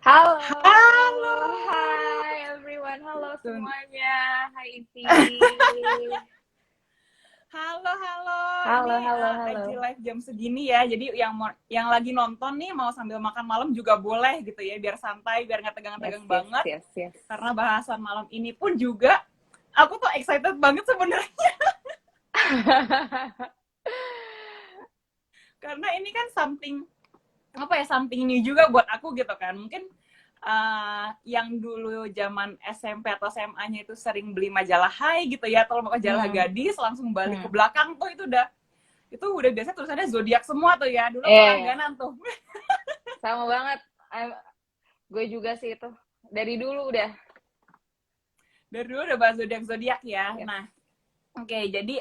Halo, Halo. hai everyone, halo Tun- semuanya, hai Ivi. halo. Halo, Ini halo, IG halo. live jam segini ya. Jadi yang lagi nonton nih mau sambil makan malam juga boleh gitu ya, biar santai, biar nggak Yes, tegang-tegang yes, banget. yes, yes. Karena bahasan malam ini pun juga aku tuh excited banget sebenarnya karena ini kan something new juga buat aku gitu kan. Mungkin yang dulu zaman SMP atau SMA-nya itu sering beli majalah Hai gitu ya, atau majalah Hmm, gadis langsung balik ke hmm. belakang tuh itu udah biasa tulisannya zodiak semua tuh ya. Dulu aku Eh, langganan tuh. sama banget. Gue juga sih itu. Dari dulu udah. Dari dulu udah bahas zodiak ya. Yes. Nah, oke, jadi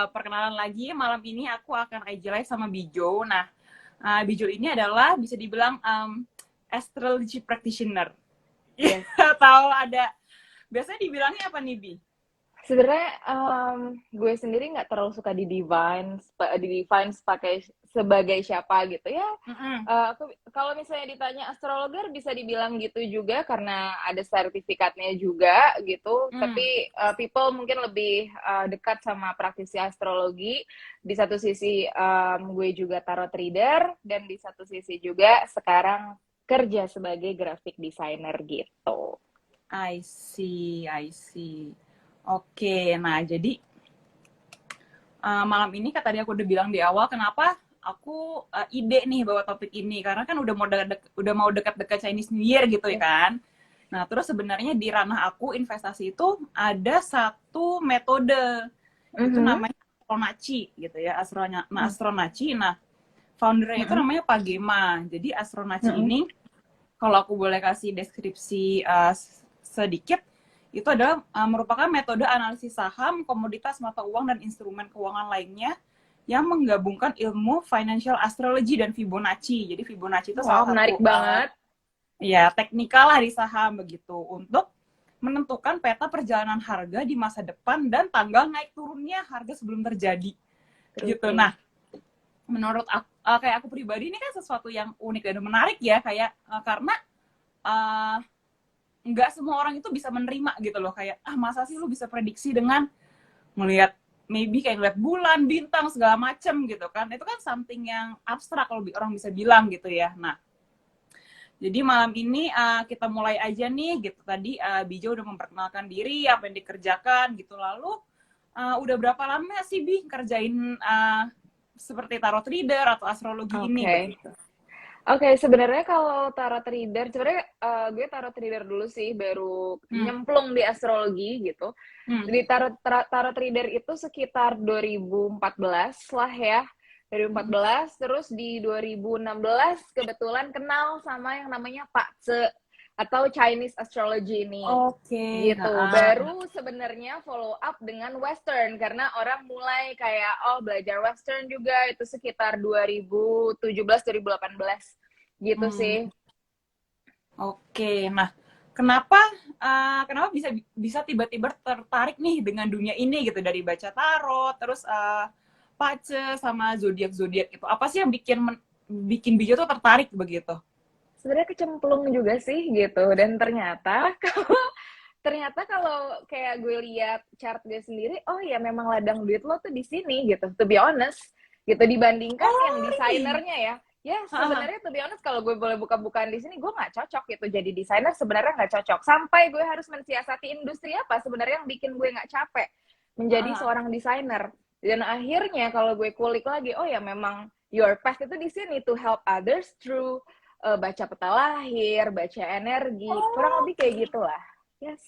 perkenalan lagi malam ini aku akan IG live sama Bijo. Nah, Bijo ini adalah bisa dibilang astrology practitioner. Yes. Atau ada biasanya dibilangnya apa nih, Bi? Sebenarnya gue sendiri nggak terlalu suka di define pakai sebagai siapa gitu ya. Mm-mm. Aku kalau misalnya ditanya astrologer bisa dibilang gitu juga karena ada sertifikatnya juga gitu. Mm. Tapi people mungkin lebih dekat sama praktisi astrologi. Di satu sisi gue juga tarot reader dan di satu sisi juga sekarang kerja sebagai graphic designer gitu. I see. Oke, nah jadi malam ini kan tadi aku udah bilang di awal kenapa aku ide nih bawa topik ini karena kan udah mau dekat-dekat Chinese New Year gitu ya Yes. kan. Nah, terus sebenarnya di ranah aku investasi itu ada satu metode itu Mhm. namanya Astronaci gitu ya, Mm. Astronaci. Nah, foundernya itu Mm-mm. namanya Pak Gema. Jadi Astronaci Mm-mm. ini kalau aku boleh kasih deskripsi sedikit, itu adalah merupakan metode analisis saham, komoditas mata uang, dan instrumen keuangan lainnya yang menggabungkan ilmu financial astrology dan Fibonacci. Jadi Fibonacci itu Wow, salah menarik satu banget. ya teknikal lah di saham begitu untuk menentukan peta perjalanan harga di masa depan dan tanggal naik turunnya harga sebelum terjadi gitu. Oke. Nah, menurut aku, kayak aku pribadi ini kan sesuatu yang unik dan menarik ya, kayak karena uh, nggak semua orang itu bisa menerima gitu loh, kayak masa sih lu bisa prediksi dengan melihat maybe kayak ngeliat bulan, bintang segala macem gitu kan, itu kan something yang abstrak kalau orang bisa bilang gitu ya. Nah, jadi malam ini kita mulai aja nih gitu. Tadi Bijo udah memperkenalkan diri, apa yang dikerjakan gitu. Lalu udah berapa lama sih Bi kerjain seperti tarot reader atau astrologi ini Oke. begitu? Oke, sebenarnya kalau tarot reader, sebenarnya gue tarot reader dulu sih, baru Hmm. nyemplung di astrologi gitu. Hmm. Di tarot reader itu sekitar 2014 lah ya. Hmm. 2014, terus di 2016 kebetulan kenal sama yang namanya Pak Ce atau Chinese astrology ini. Oke. Gitu. Baru sebenarnya follow up dengan Western karena orang mulai kayak belajar Western juga itu sekitar 2017 2018 gitu Hmm. sih. Oke. Nah, kenapa bisa tiba-tiba tertarik nih dengan dunia ini gitu, dari baca tarot terus pace sama zodiak itu, apa sih yang bikin Bijo tuh tertarik begitu? Sebenarnya kecemplung juga sih gitu dan ternyata ternyata kalau kayak gue lihat chart gue sendiri, oh ya memang ladang duit lo tuh di sini gitu, to be honest, gitu dibandingkan yang Oh, really? desainernya ya. Ya sebenarnya to be honest kalau gue boleh buka-bukaan di sini, gue nggak cocok gitu jadi desainer, sebenarnya nggak cocok. Sampai gue harus mensiasati industri apa sebenarnya yang bikin gue nggak capek menjadi seorang desainer. Dan akhirnya kalau gue kulik lagi, oh ya memang your path itu di sini to help others through baca peta lahir, baca energi, kurang Oh, lebih kayak gitulah. Yes.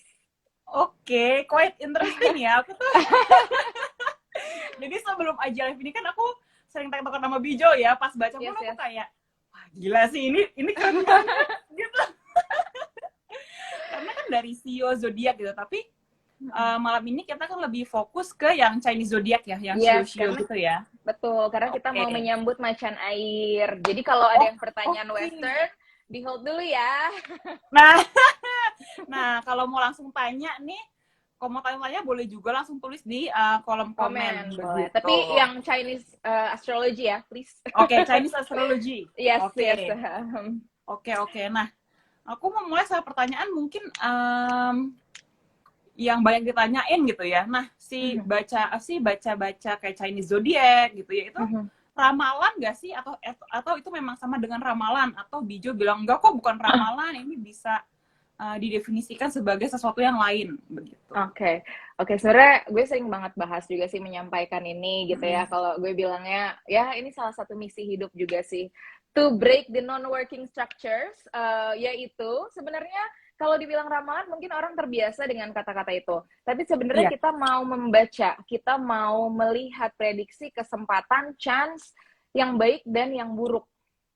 oke, quite interesting ya. Aku tuh jadi sebelum aja live ini kan aku sering tanya nama Bijo ya. Pas baca pun Yes, aku yes. kayak, wah gila sih, ini keren banget gitu. Karena kan dari CEO zodiak gitu, tapi malam ini kita kan lebih fokus ke yang Chinese zodiak ya, yang Yes, shio-shio karena gitu ya. betul, karena kita mau Oke. menyambut macan air. Jadi kalau ada Oh, yang pertanyaan oke. Western, di hold dulu ya. Nah, kalau mau langsung tanya nih, kalau mau tanya-tanya boleh juga langsung tulis di kolom komen Komen boleh. begitu. Tapi yang Chinese astrology ya, please. Oke, Chinese astrology. Yes, yes. Oke. Oke. Nah, Aku mau mulai sama pertanyaan mungkin yang banyak ditanyain gitu ya. Nah, baca kayak Chinese zodiac gitu ya, itu ramalan nggak sih, atau itu memang sama dengan ramalan, atau Bijo bilang enggak kok, bukan ramalan, ini bisa didefinisikan sebagai sesuatu yang lain begitu. Oke. Sebenarnya gue sering banget bahas juga sih menyampaikan ini gitu ya. Kalau gue bilangnya, ya ini salah satu misi hidup juga sih. To break the non-working structures, yaitu sebenarnya kalau dibilang ramalan mungkin orang terbiasa dengan kata-kata itu. Tapi sebenarnya Iya. kita mau membaca, kita mau melihat prediksi, kesempatan, chance yang baik dan yang buruk.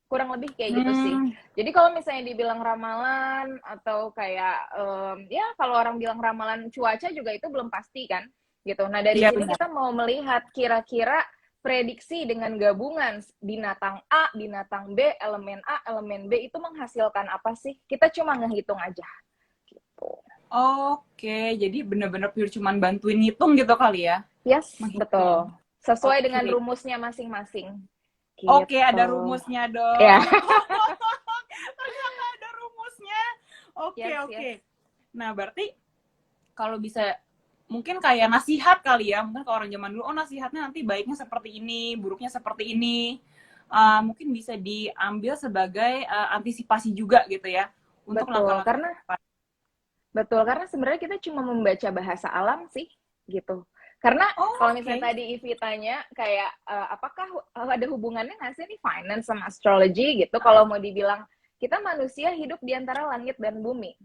Kurang lebih kayak gitu sih. Jadi kalau misalnya dibilang ramalan atau kayak ya kalau orang bilang ramalan cuaca juga itu belum pasti kan gitu. Nah dari sini Benar. kita mau melihat kira-kira prediksi dengan gabungan binatang A, binatang B, elemen A, elemen B itu menghasilkan apa sih? Kita cuma ngehitung aja gitu. Oke, jadi benar-benar pure cuman bantuin ngitung gitu kali ya? Yes, betul. Menghitung. Sesuai dengan Oke. rumusnya masing-masing. Oke, Gitu. ada rumusnya Ya. dong. Ternyata ada rumusnya. Oke, Yes, oke. yes. Nah, berarti kalau bisa mungkin kayak nasihat kali ya, mungkin kalau orang zaman dulu, oh nasihatnya nanti baiknya seperti ini, buruknya seperti ini. Mungkin bisa diambil sebagai antisipasi juga gitu ya, untuk Betul, langkah-langkah karena ke depan. sebenarnya kita cuma membaca bahasa alam sih, gitu. Karena Oh, kalau misalnya oke. tadi Ivi tanya kayak apakah ada hubungannya nggak sih nih finance sama astrology gitu? Kalau mau dibilang kita manusia hidup di antara langit dan bumi,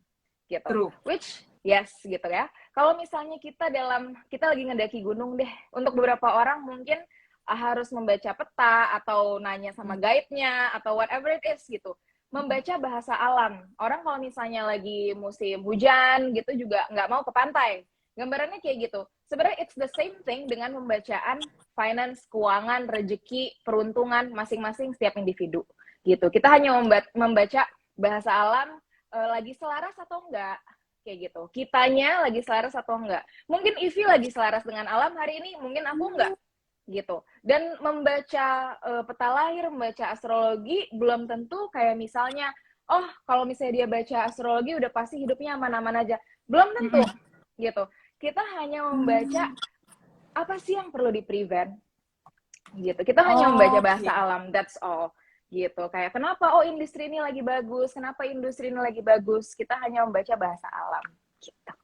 gitu. True. Which yes gitu ya. Kalau misalnya kita lagi ngedaki gunung deh, untuk beberapa orang mungkin harus membaca peta atau nanya sama guide-nya atau whatever it is gitu. Membaca bahasa alam. Orang kalau misalnya lagi musim hujan gitu juga nggak mau ke pantai. Gambarannya kayak gitu. Sebenarnya it's the same thing dengan pembacaan finance, keuangan, rezeki, peruntungan masing-masing setiap individu. Gitu. Kita hanya membaca bahasa alam lagi selaras atau enggak kayak gitu. Kitanya lagi selaras atau enggak. Mungkin Ivi lagi selaras dengan alam hari ini, mungkin aku enggak gitu. Dan membaca peta lahir, membaca astrologi belum tentu kayak misalnya, oh kalau misalnya dia baca astrologi udah pasti hidupnya aman-aman aja. Belum tentu gitu. Kita hanya membaca apa sih yang perlu di-prevent gitu. Kita hanya membaca bahasa Oke. alam, that's all gitu. Kayak kenapa oh industri ini lagi bagus, kenapa industri ini lagi bagus. Kita hanya membaca bahasa alam gitu.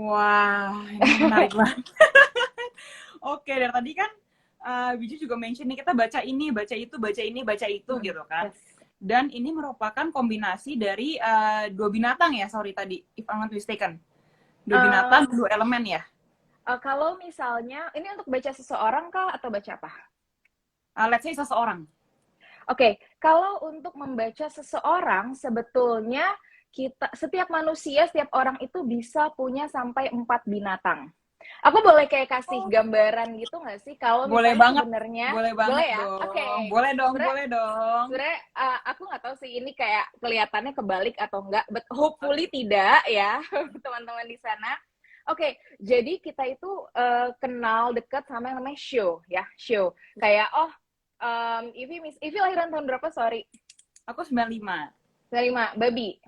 Wah, ini menarik banget. Oke, dari tadi kan Biju juga mention nih, kita baca ini, baca itu, baca ini, baca itu gitu kan. Yes. Dan ini merupakan kombinasi dari dua binatang ya, sorry tadi, if I'm not mistaken. Dua binatang, dua elemen ya. Kalau misalnya ini untuk baca seseorang kah atau baca apa? Let's say seseorang. Oke, kalau untuk membaca seseorang sebetulnya setiap manusia, setiap orang itu bisa punya sampai 4 binatang. Aku boleh kayak kasih gambaran gitu nggak sih? Kalau Boleh misalnya banget, sebenarnya boleh banget ya? dong. Oke. Boleh dong, Sebenarnya boleh dong. sebenarnya aku nggak tahu sih ini kayak kelihatannya kebalik atau enggak, but hopefully tidak ya teman-teman di sana. Oke, jadi kita itu kenal dekat sama yang namanya show ya, show. Kayak Ivi lahiran tahun berapa? Sorry. Aku 95. 95, babi.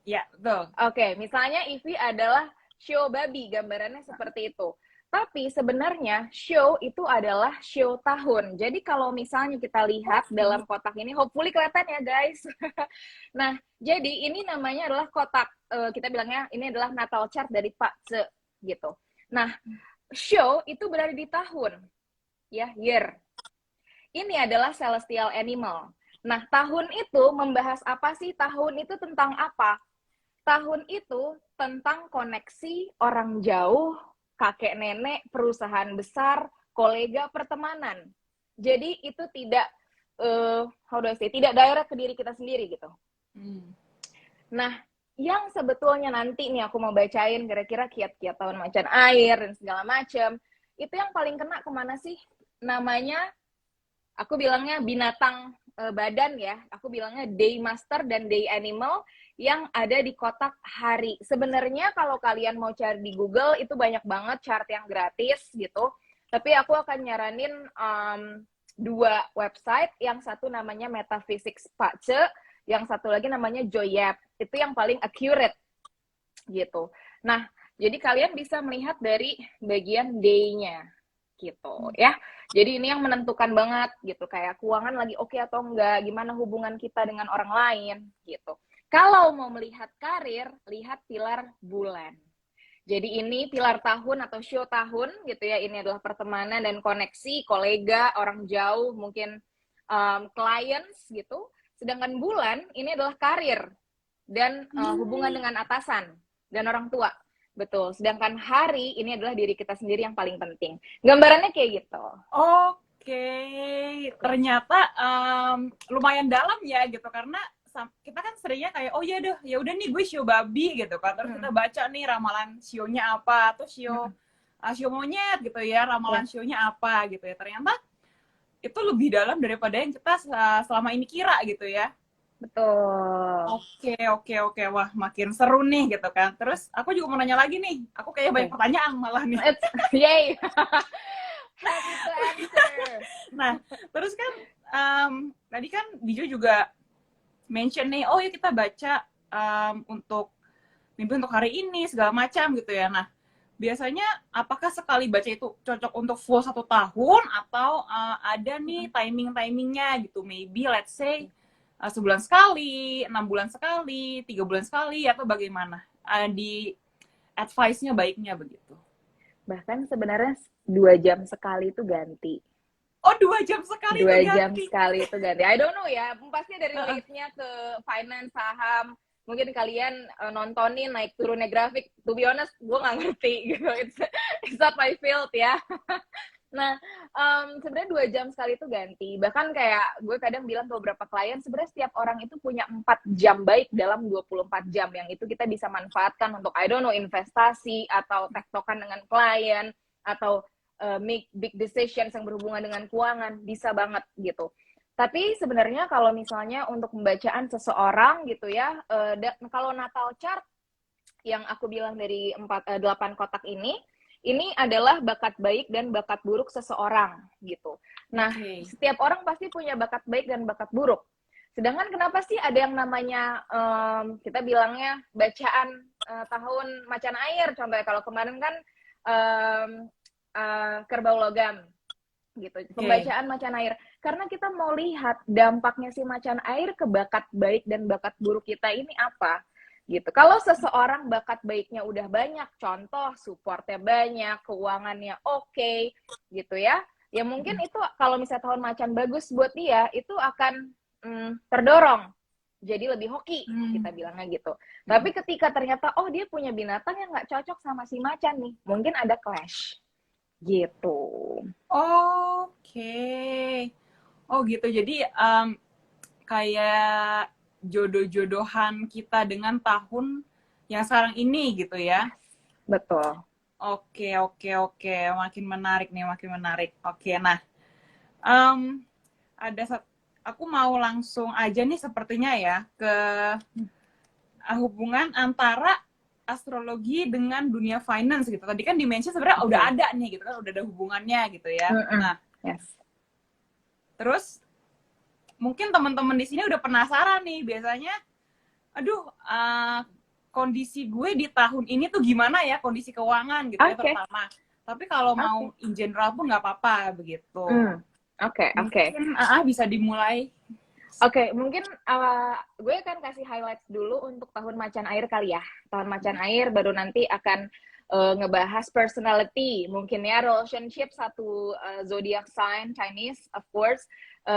Ya, betul. Oke, misalnya Ivi adalah show babi, gambarannya seperti itu. Tapi sebenarnya show itu adalah show tahun. Jadi kalau misalnya kita lihat dalam kotak ini, hopefully kelihatan ya guys. Nah, jadi ini namanya adalah kotak, kita bilangnya ini adalah natal chart dari Pak Ce, gitu. Nah, show itu berada di tahun, ya, year. Ini adalah celestial animal. Nah, tahun itu membahas apa sih? Tahun itu tentang apa? Tahun itu tentang koneksi orang jauh, kakek nenek, perusahaan besar, kolega, pertemanan. Jadi itu tidak tidak direct ke diri kita sendiri gitu. Nah, yang sebetulnya nanti nih aku mau bacain kira-kira kiat-kiat tahun macan air dan segala macam, itu yang paling kena kemana sih? Namanya, aku bilangnya binatang badan ya, aku bilangnya day master dan day animal yang ada di kotak hari. Sebenarnya kalau kalian mau cari di Google itu banyak banget chart yang gratis gitu. Tapi aku akan nyaranin 2 website. Yang satu namanya Metaphysics Pace, yang satu lagi namanya Joyep. Itu yang paling accurate gitu. Nah, jadi kalian bisa melihat dari bagian day-nya gitu ya. Jadi ini yang menentukan banget gitu, kayak keuangan lagi oke atau enggak, gimana hubungan kita dengan orang lain gitu. Kalau mau melihat karir, lihat pilar bulan. Jadi ini pilar tahun atau show tahun gitu ya. Ini adalah pertemanan dan koneksi, kolega, orang jauh, mungkin clients gitu. Sedangkan bulan ini adalah karir dan hubungan dengan atasan dan orang tua. Betul. Sedangkan hari ini adalah diri kita sendiri yang paling penting. Gambarannya kayak gitu. Oke, ternyata lumayan dalam ya gitu, karena kita kan seringnya kayak oh ya deh ya udah nih gue shio babi gitu kan, terus kita baca nih ramalan sionya apa, atau shio monyet gitu ya, ramalan sionya apa gitu ya, ternyata itu lebih dalam daripada yang kita selama ini kira gitu ya. Betul. Oke. Wah, makin seru nih gitu kan. Terus aku juga mau nanya lagi nih. Aku kayaknya banyak pertanyaan malah nih. Yay. Happy to answer. Nah, terus kan tadi kan Bijo juga mention nih, oh ya kita baca untuk mimpi untuk hari ini segala macam gitu ya. Nah, biasanya apakah sekali baca itu cocok untuk full 1 tahun atau ada nih timingnya gitu? Maybe let's say sebulan sekali, 6 bulan sekali, 3 bulan sekali, atau bagaimana? Di advice-nya baiknya begitu. Bahkan sebenarnya 2 jam sekali itu ganti. Oh, 2 jam sekali 2 itu ganti? 2 jam sekali itu ganti. I don't know ya, pasti dari relate-nya ke finance, saham. Mungkin kalian nontonin naik turunnya grafik. To be honest, gue nggak ngerti gitu. It's not my field ya. Nah, sebenarnya 2 jam sekali itu ganti. Bahkan kayak gue kadang bilang ke beberapa klien, sebenarnya setiap orang itu punya 4 jam baik dalam 24 jam. Yang itu kita bisa manfaatkan untuk, I don't know, investasi, atau tektokan dengan klien, atau make big decisions yang berhubungan dengan keuangan. Bisa banget gitu. Tapi sebenarnya kalau misalnya untuk pembacaan seseorang gitu ya, kalau natal chart yang aku bilang dari 8 kotak ini adalah bakat baik dan bakat buruk seseorang gitu. Nah, setiap orang pasti punya bakat baik dan bakat buruk. Sedangkan kenapa sih ada yang namanya kita bilangnya bacaan tahun macan air, contohnya kalau kemarin kan kerbau logam gitu, pembacaan macan air, karena kita mau lihat dampaknya si macan air ke bakat baik dan bakat buruk kita ini apa gitu. Kalau seseorang bakat baiknya udah banyak, contoh supportnya banyak, keuangannya oke, gitu ya mungkin itu kalau misalnya tahun macan bagus buat dia, itu akan terdorong jadi lebih hoki, kita bilangnya gitu. Tapi ketika ternyata oh dia punya binatang yang nggak cocok sama si macan nih, mungkin ada clash gitu. Oke. Oh gitu, jadi kayak jodoh-jodohan kita dengan tahun yang sekarang ini gitu ya. Betul. Oke. Makin menarik nih, makin menarik. Oke, nah aku mau langsung aja nih sepertinya ya ke hubungan antara astrologi dengan dunia finance gitu. Tadi kan dimensi sebenarnya udah ada nih gitu kan, udah ada hubungannya gitu ya. Nah, terus mungkin teman-teman di sini udah penasaran nih, biasanya aduh kondisi gue di tahun ini tuh gimana ya, kondisi keuangan gitu ya terutama. Tapi kalau mau in general pun nggak apa-apa begitu. Oke. Mungkin bisa dimulai. Oke, mungkin gue akan kasih highlights dulu untuk tahun macan air kali ya. Tahun macan air baru nanti akan ngebahas personality, mungkin ya, relationship satu zodiac sign Chinese of course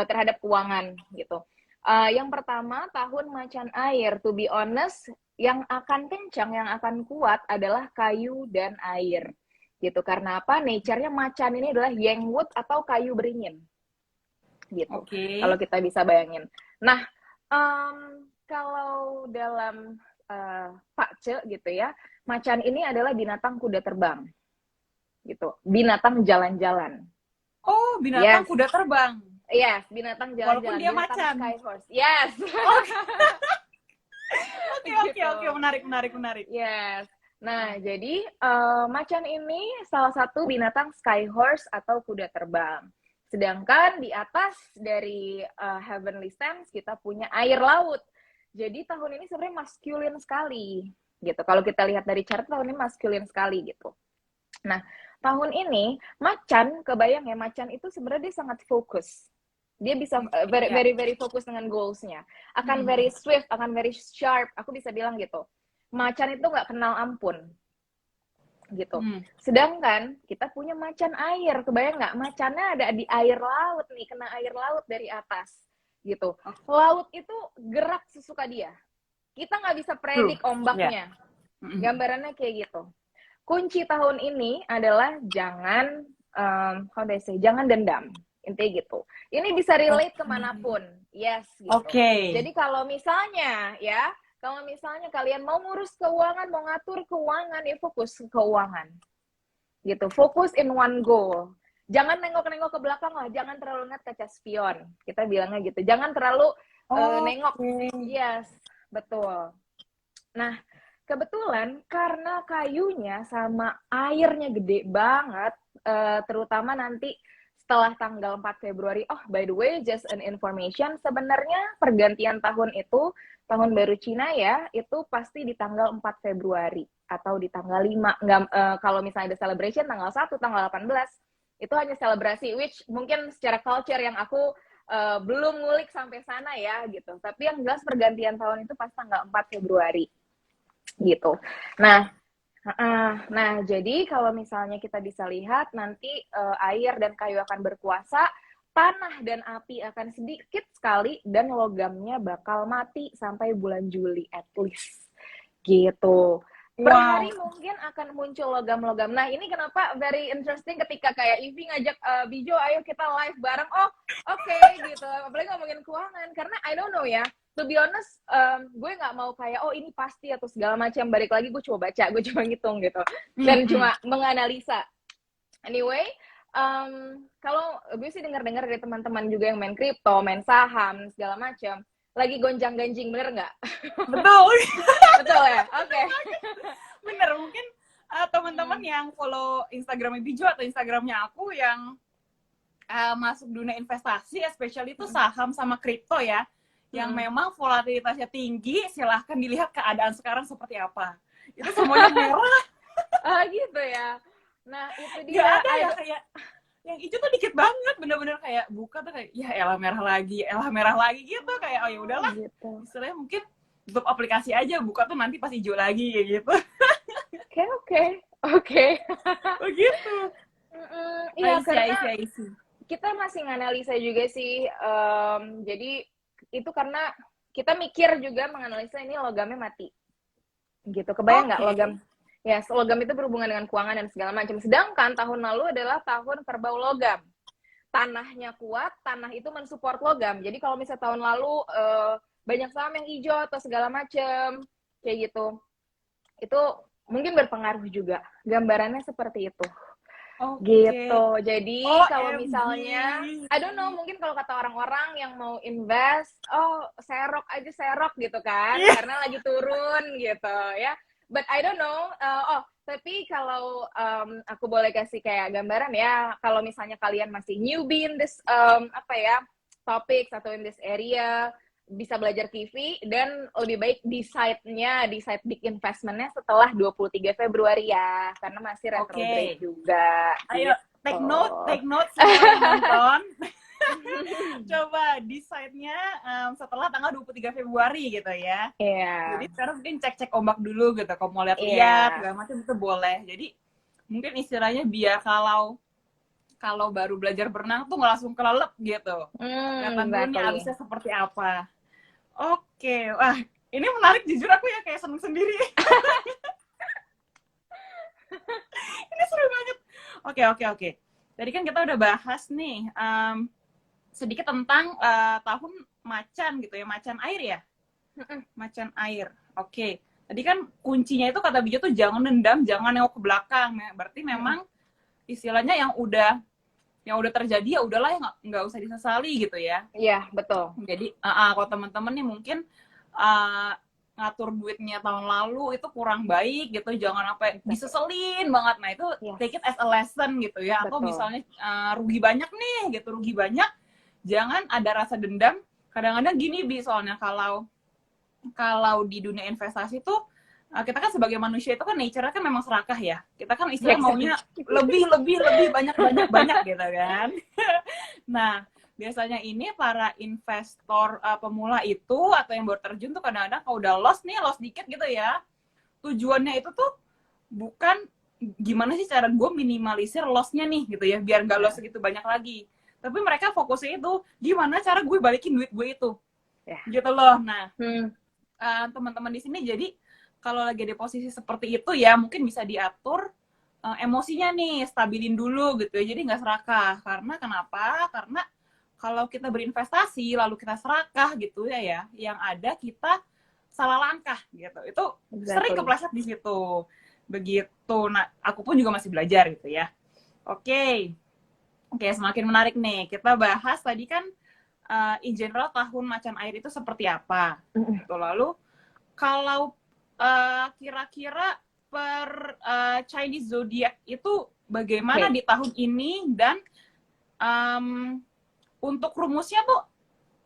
terhadap keuangan gitu. Yang pertama, tahun macan air, to be honest, yang akan kencang, yang akan kuat adalah kayu dan air gitu. Karena apa? Nature-nya macan ini adalah yang wood atau kayu beringin gitu. Kalau kita bisa bayangin. Nah, kalau dalam Pak Ce gitu ya, macan ini adalah binatang kuda terbang gitu, binatang jalan-jalan. Oh, binatang kuda terbang. Yes, binatang jalan-jalan. Walaupun dia macan. Sky horse. Yes. Oke, menarik. Yes. Nah, jadi macan ini salah satu binatang sky horse atau kuda terbang. Sedangkan di atas dari heavenly sense kita punya air laut. Jadi tahun ini sebenarnya maskulin sekali gitu. Kalau kita lihat dari chart tahun ini maskulin sekali gitu. Nah, tahun ini macan, kebayang ya, macan itu sebenarnya dia sangat fokus. Dia bisa very Ya. very very fokus dengan goals-nya. Akan very swift, akan very sharp. Aku bisa bilang gitu. Macan itu nggak kenal ampun gitu. Sedangkan kita punya macan air. Kebayang nggak? Macannya ada di air laut nih, kena air laut dari atas gitu. Laut itu gerak sesuka dia. Kita nggak bisa predik ombaknya. Gambarannya kayak gitu. Kunci tahun ini adalah jangan jangan dendam. Intinya gitu. Ini bisa relate kemanapun. Yes, gitu. Jadi kalau misalnya kalian mau ngurus keuangan, mau ngatur keuangan, ya fokus ke keuangan. Gitu. Fokus in one goal. Jangan nengok-nengok ke belakang lah. Jangan terlalu ngeliat kaca spion. Kita bilangnya gitu. Jangan terlalu nengok. Yes, betul. Nah, kebetulan karena kayunya sama airnya gede banget, terutama nanti setelah tanggal 4 Februari, by the way, just an information, sebenarnya pergantian tahun itu, tahun baru Cina ya, itu pasti di tanggal 4 Februari, atau di tanggal 5, kalau misalnya ada celebration, tanggal 1, tanggal 18, itu hanya selebrasi, which mungkin secara culture yang aku belum ngulik sampai sana ya, gitu. Tapi yang jelas pergantian tahun itu pas tanggal 4 Februari. Gitu. Nah, jadi kalau misalnya kita bisa lihat nanti air dan kayu akan berkuasa, tanah dan api akan sedikit sekali, dan logamnya bakal mati sampai bulan Juli at least. Gitu. Per hari mungkin akan muncul logam-logam. Nah, ini kenapa very interesting ketika kayak Ivy ngajak Bijo, ayo kita live bareng. Oke, gitu. Apalagi ngomongin keuangan. Karena I don't know ya, to be honest, gue nggak mau kayak, ini pasti atau segala macam. Balik lagi gue coba baca, gue coba ngitung gitu. Dan cuma menganalisa. Anyway, kalau gue sih dengar-dengar dari teman-teman juga yang main kripto, main saham, segala macam, lagi gonjang-ganjing, bener nggak? Betul. Betul ya? Oke. Bener, mungkin teman-teman yang follow Instagramnya Bijo atau Instagramnya aku yang masuk dunia investasi, especially itu saham sama kripto ya, yang memang volatilitasnya tinggi, silahkan dilihat keadaan sekarang seperti apa. Itu semuanya merah. Gitu ya. Nah, itu dia. Gak ada ya kayak yang hijau tuh dikit banget, bener-bener kayak buka tuh kayak ya elah merah lagi gitu, kayak ya udahlah gitu. Istilahnya mungkin tutup aplikasi aja, buka tuh nanti pas hijau lagi kayak gitu. Oke. Begitu. Iya, karena kita masih nganalisa juga sih, jadi itu karena kita mikir juga menganalisa ini logamnya mati gitu. Kebayang nggak logam? Ya, logam itu berhubungan dengan keuangan dan segala macam. Sedangkan tahun lalu adalah tahun kerbau logam. Tanahnya kuat, tanah itu mensupport logam. Jadi kalau misalnya tahun lalu banyak saham yang hijau atau segala macam kayak gitu, itu mungkin berpengaruh juga. Gambarannya seperti itu. Gitu. Jadi kalau misalnya, I don't know, mungkin kalau kata orang-orang yang mau invest, serok gitu kan, karena lagi turun gitu ya. But I don't know. Tapi kalau aku boleh kasih kayak gambaran ya, kalau misalnya kalian masih newbie in this topics atau in this area, bisa belajar TV, dan lebih baik decide big investment-nya setelah 23 Februari ya, karena masih retrograde juga. Ayo, take note semua yang nonton. Coba decide-nya setelah tanggal 23 Februari gitu ya. Jadi sekarang mungkin cek-cek ombak dulu gitu, kalau mau lihat-lihat segala macam itu boleh. Jadi mungkin istilahnya biar kalau baru belajar berenang tuh nggak langsung kelelep gitu. Kelihatan dulu nih abisnya seperti apa. Oke, wah ini menarik, jujur aku ya kayak seneng sendiri. Ini seru banget. Oke. Tadi kan kita udah bahas nih sedikit tentang tahun macan gitu ya, macan air ya. Macan air. Oke. Tadi kan kuncinya itu kata Bijo tuh jangan dendam, jangan nengok ke belakang. Berarti memang istilahnya yang udah terjadi ya udahlah, ya nggak usah disesali gitu ya. Iya, betul. Jadi kalau teman-teman nih mungkin ngatur duitnya tahun lalu itu kurang baik gitu, jangan sampai diseselin banget. Nah itu take it as a lesson gitu ya. Atau misalnya rugi banyak nih gitu, jangan ada rasa dendam. Kadang-kadang gini soalnya kalau kalau di dunia investasi tuh kita kan sebagai manusia itu kan nature-nya kan memang serakah ya. Kita kan istilah maunya lebih banyak gitu kan. Nah, biasanya ini para investor pemula itu atau yang baru terjun tuh kadang-kadang kalau udah loss dikit gitu ya. Tujuannya itu tuh bukan gimana sih cara gue minimalisir loss-nya nih gitu ya, biar nggak loss segitu banyak lagi. Tapi mereka fokusnya itu gimana cara gue balikin duit gue itu. Gitu loh. Nah, teman-teman di sini jadi kalau lagi di posisi seperti itu ya mungkin bisa diatur emosinya nih, stabilin dulu gitu ya. Jadi nggak serakah. Karena kenapa? Karena kalau kita berinvestasi lalu kita serakah gitu ya, yang ada kita salah langkah gitu. Itu sering kepleset di situ. Begitu. Nah, aku pun juga masih belajar gitu ya. Oke, semakin menarik nih. Kita bahas tadi kan in general tahun macan air itu seperti apa. Gitu. Lalu kalau kira-kira per Chinese zodiac itu bagaimana di tahun ini, dan untuk rumusnya tuh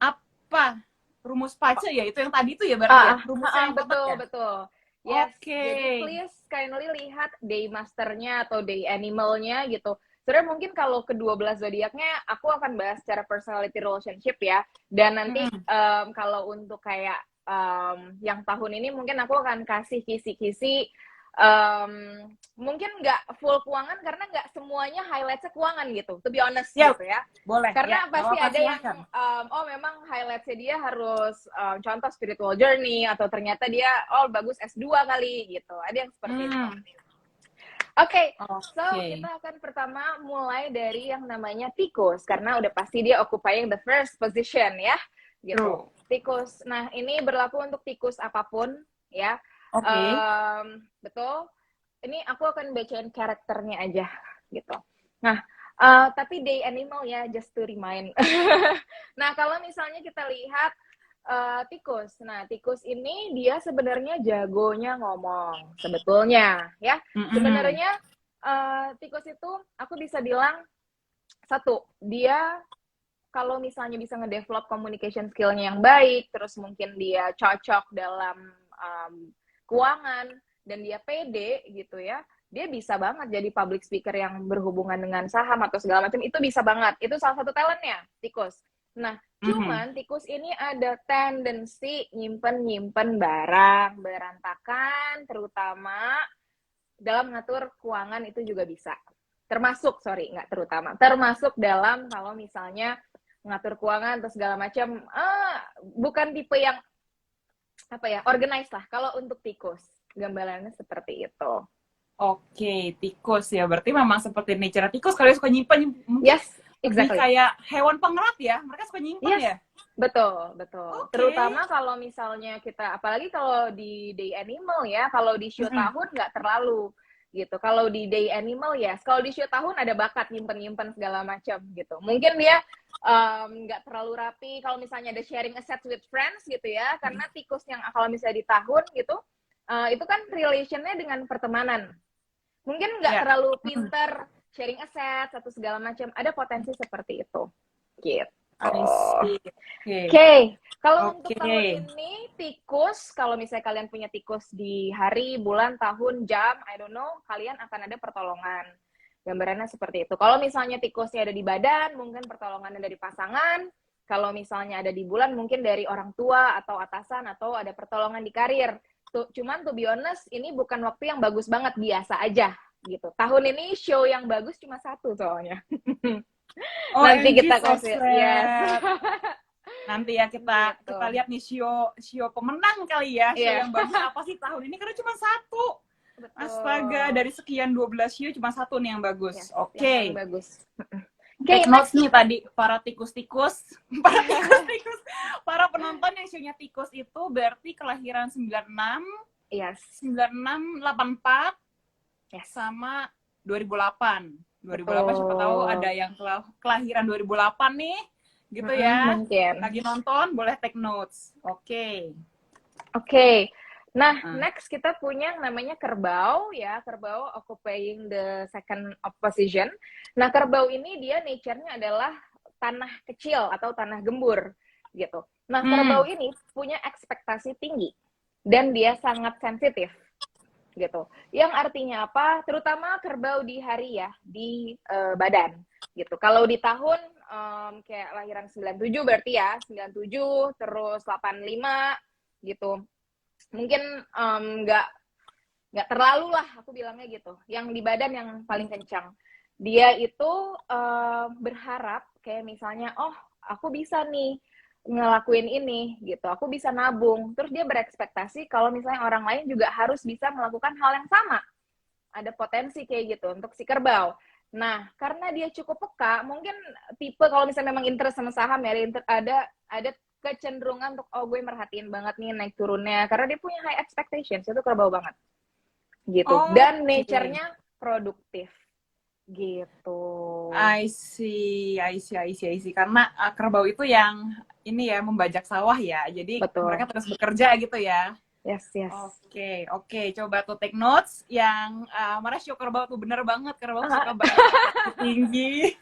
apa? Rumus pace ya, itu yang tadi tuh ya berarti ya? Rumusnya yang betul. Yes, jadi please kindly lihat day masternya atau day animalnya gitu. Sebenarnya mungkin kalau ke-12 zodiaknya aku akan bahas secara personality relationship ya. Dan nanti kalau untuk kayak yang tahun ini mungkin aku akan kasih kisi-kisi mungkin nggak full keuangan karena nggak semuanya highlightnya keuangan gitu, to be honest gitu ya. Boleh. Karena pasti ada yang memang highlightnya dia harus contoh spiritual journey atau ternyata dia bagus S2 kali gitu. Ada yang seperti itu. Oke, so kita akan pertama mulai dari yang namanya tikus karena udah pasti dia occupying the first position ya, gitu. Tikus. Nah, ini berlaku untuk tikus apapun ya. Betul. Ini aku akan bacain karakternya aja gitu. Nah, tapi day animal ya, just to remind. Nah, kalau misalnya kita lihat tikus. Nah, tikus ini dia sebenarnya jagonya ngomong sebetulnya ya. Sebenarnya tikus itu aku bisa bilang satu, dia kalau misalnya bisa ngedevelop communication skill-nya yang baik, terus mungkin dia cocok dalam keuangan dan dia pede gitu ya, dia bisa banget jadi public speaker yang berhubungan dengan saham atau segala macam, itu bisa banget. Itu salah satu talentnya tikus. Nah, cuman tikus ini ada tendensi nyimpen barang berantakan, terutama dalam ngatur keuangan itu juga bisa. Termasuk dalam kalau misalnya ngatur keuangan atau segala macam, bukan tipe yang organized lah. Kalau untuk tikus, gambarannya seperti itu. Oke, tikus ya. Berarti memang seperti nature tikus, kalau suka nyimpen. Yes, exactly. Kayak hewan pengerat ya, mereka suka nyimpen ya? Betul. Terutama kalau misalnya kita, apalagi kalau di day animal ya, kalau di show tahun nggak terlalu gitu. Kalau di day animal ya, kalau di show tahun ada bakat nyimpen segala macam gitu. Mungkin dia nggak terlalu rapi. Kalau misalnya ada sharing assets with friends gitu ya, karena tikus yang kalau misalnya di tahun gitu, itu kan relationnya dengan pertemanan. Mungkin nggak terlalu pinter sharing assets atau segala macam. Ada potensi seperti itu. Gitu. Oke. Kalau untuk tahun ini tikus, kalau misalnya kalian punya tikus di hari, bulan, tahun, jam, I don't know, kalian akan ada pertolongan. Gambarannya seperti itu. Kalau misalnya tikusnya ada di badan, mungkin pertolongannya dari pasangan. Kalau misalnya ada di bulan, mungkin dari orang tua atau atasan, atau ada pertolongan di karir. Cuman to be honest, ini bukan waktu yang bagus banget, biasa aja gitu. Tahun ini show yang bagus cuma satu soalnya. Nanti kita kasih nanti ya kita lihat nih show pemenang kali ya, show yang bagus apa sih tahun ini, karena cuma satu. Betul. Astaga, dari sekian 12 show cuma satu nih yang bagus. Oke. Bagus. Take notes nih tadi para tikus-tikus, para penonton yang show-nya tikus itu berarti kelahiran 96, 96, 84, sama 2008. 2008 siapa tahu ada yang kelahiran 2008 nih, gitu ya. Mungkin. Lagi nonton boleh take notes. Oke. Nah, next kita punya namanya kerbau ya. Kerbau occupying the second position. Nah, kerbau ini dia nature-nya adalah tanah kecil atau tanah gembur. gitu. Nah, kerbau ini punya ekspektasi tinggi dan dia sangat sensitif gitu. Yang artinya apa? Terutama kerbau di hari ya, di badan gitu. Kalau di tahun kayak lahiran 97 berarti ya, 97 terus 85 gitu. Mungkin nggak terlalu lah aku bilangnya gitu. Yang di badan yang paling kencang. Dia itu berharap kayak misalnya, oh aku bisa nih ngelakuin ini gitu, aku bisa nabung. Terus dia berekspektasi kalau misalnya orang lain juga harus bisa melakukan hal yang sama. Ada potensi kayak gitu untuk si kerbau. Nah, karena dia cukup peka, mungkin tipe kalau misalnya memang interest sama saham ya, ada kecenderungan untuk oh gue merhatiin banget nih naik turunnya karena dia punya high expectations, itu kerbau banget gitu. Dan nature-nya produktif gitu. I see. Karena kerbau itu yang ini ya membajak sawah ya. Jadi Betul. mereka terus bekerja gitu ya. Yes. Oke. Coba tuh take notes yang mana show kerbau tuh bener banget. Kerbau suka berekspektasi tinggi.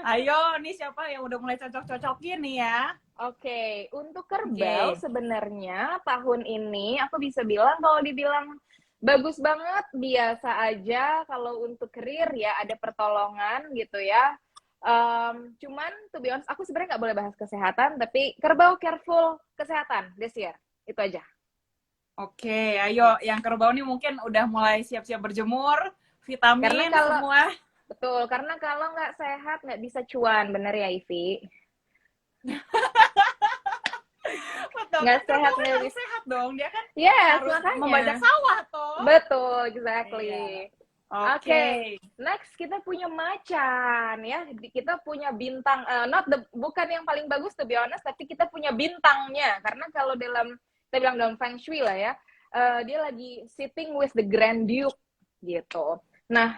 Ayo, nih siapa yang udah mulai cocok-cocokin nih ya? Oke, untuk kerbau sebenarnya tahun ini aku bisa bilang kalau dibilang bagus banget, biasa aja. Kalau untuk karir ya ada pertolongan gitu ya. Cuman to be honest, aku sebenarnya nggak boleh bahas kesehatan, tapi kerbau careful kesehatan this year. Itu aja. Oke, ayo yang kerbau nih mungkin udah mulai siap-siap berjemur, vitamin semua. Betul, karena kalau nggak sehat nggak bisa cuan, bener ya Ivi? Betul, nggak kan sehat nggak bisa sehat dong, dia kan harus makanya membajak sawah toh. Betul, exactly. Iya. Oke. Next kita punya macan ya, kita punya bintang, bukan yang paling bagus to be honest, tapi kita punya bintangnya karena kalau kita bilang dalam feng shui lah ya, dia lagi sitting with the Grand Duke gitu. Nah,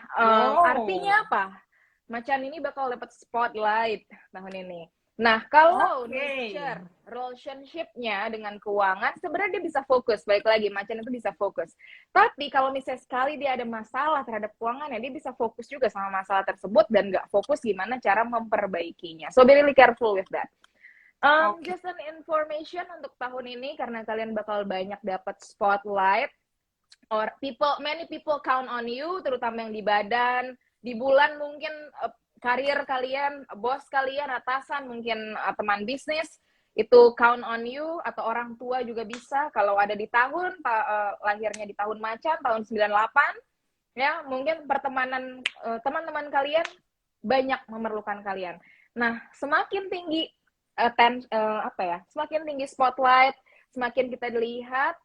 artinya apa? Macan ini bakal dapat spotlight tahun ini. Nah, kalau nature relationship-nya dengan keuangan, sebenarnya dia bisa fokus. Baik lagi, macan itu bisa fokus. Tapi kalau misalnya sekali dia ada masalah terhadap keuangannya, dia bisa fokus juga sama masalah tersebut dan nggak fokus gimana cara memperbaikinya. So, be really careful with that. Just an information untuk tahun ini, karena kalian bakal banyak dapat spotlight. Or many people count on you, terutama yang di badan, di bulan mungkin karir kalian, bos kalian, atasan, mungkin teman bisnis, itu count on you, atau orang tua juga bisa, kalau ada di tahun, lahirnya di tahun macan, tahun 98, ya, mungkin pertemanan, teman-teman kalian, banyak memerlukan kalian. Nah, semakin tinggi, semakin tinggi spotlight, semakin kita dilihat,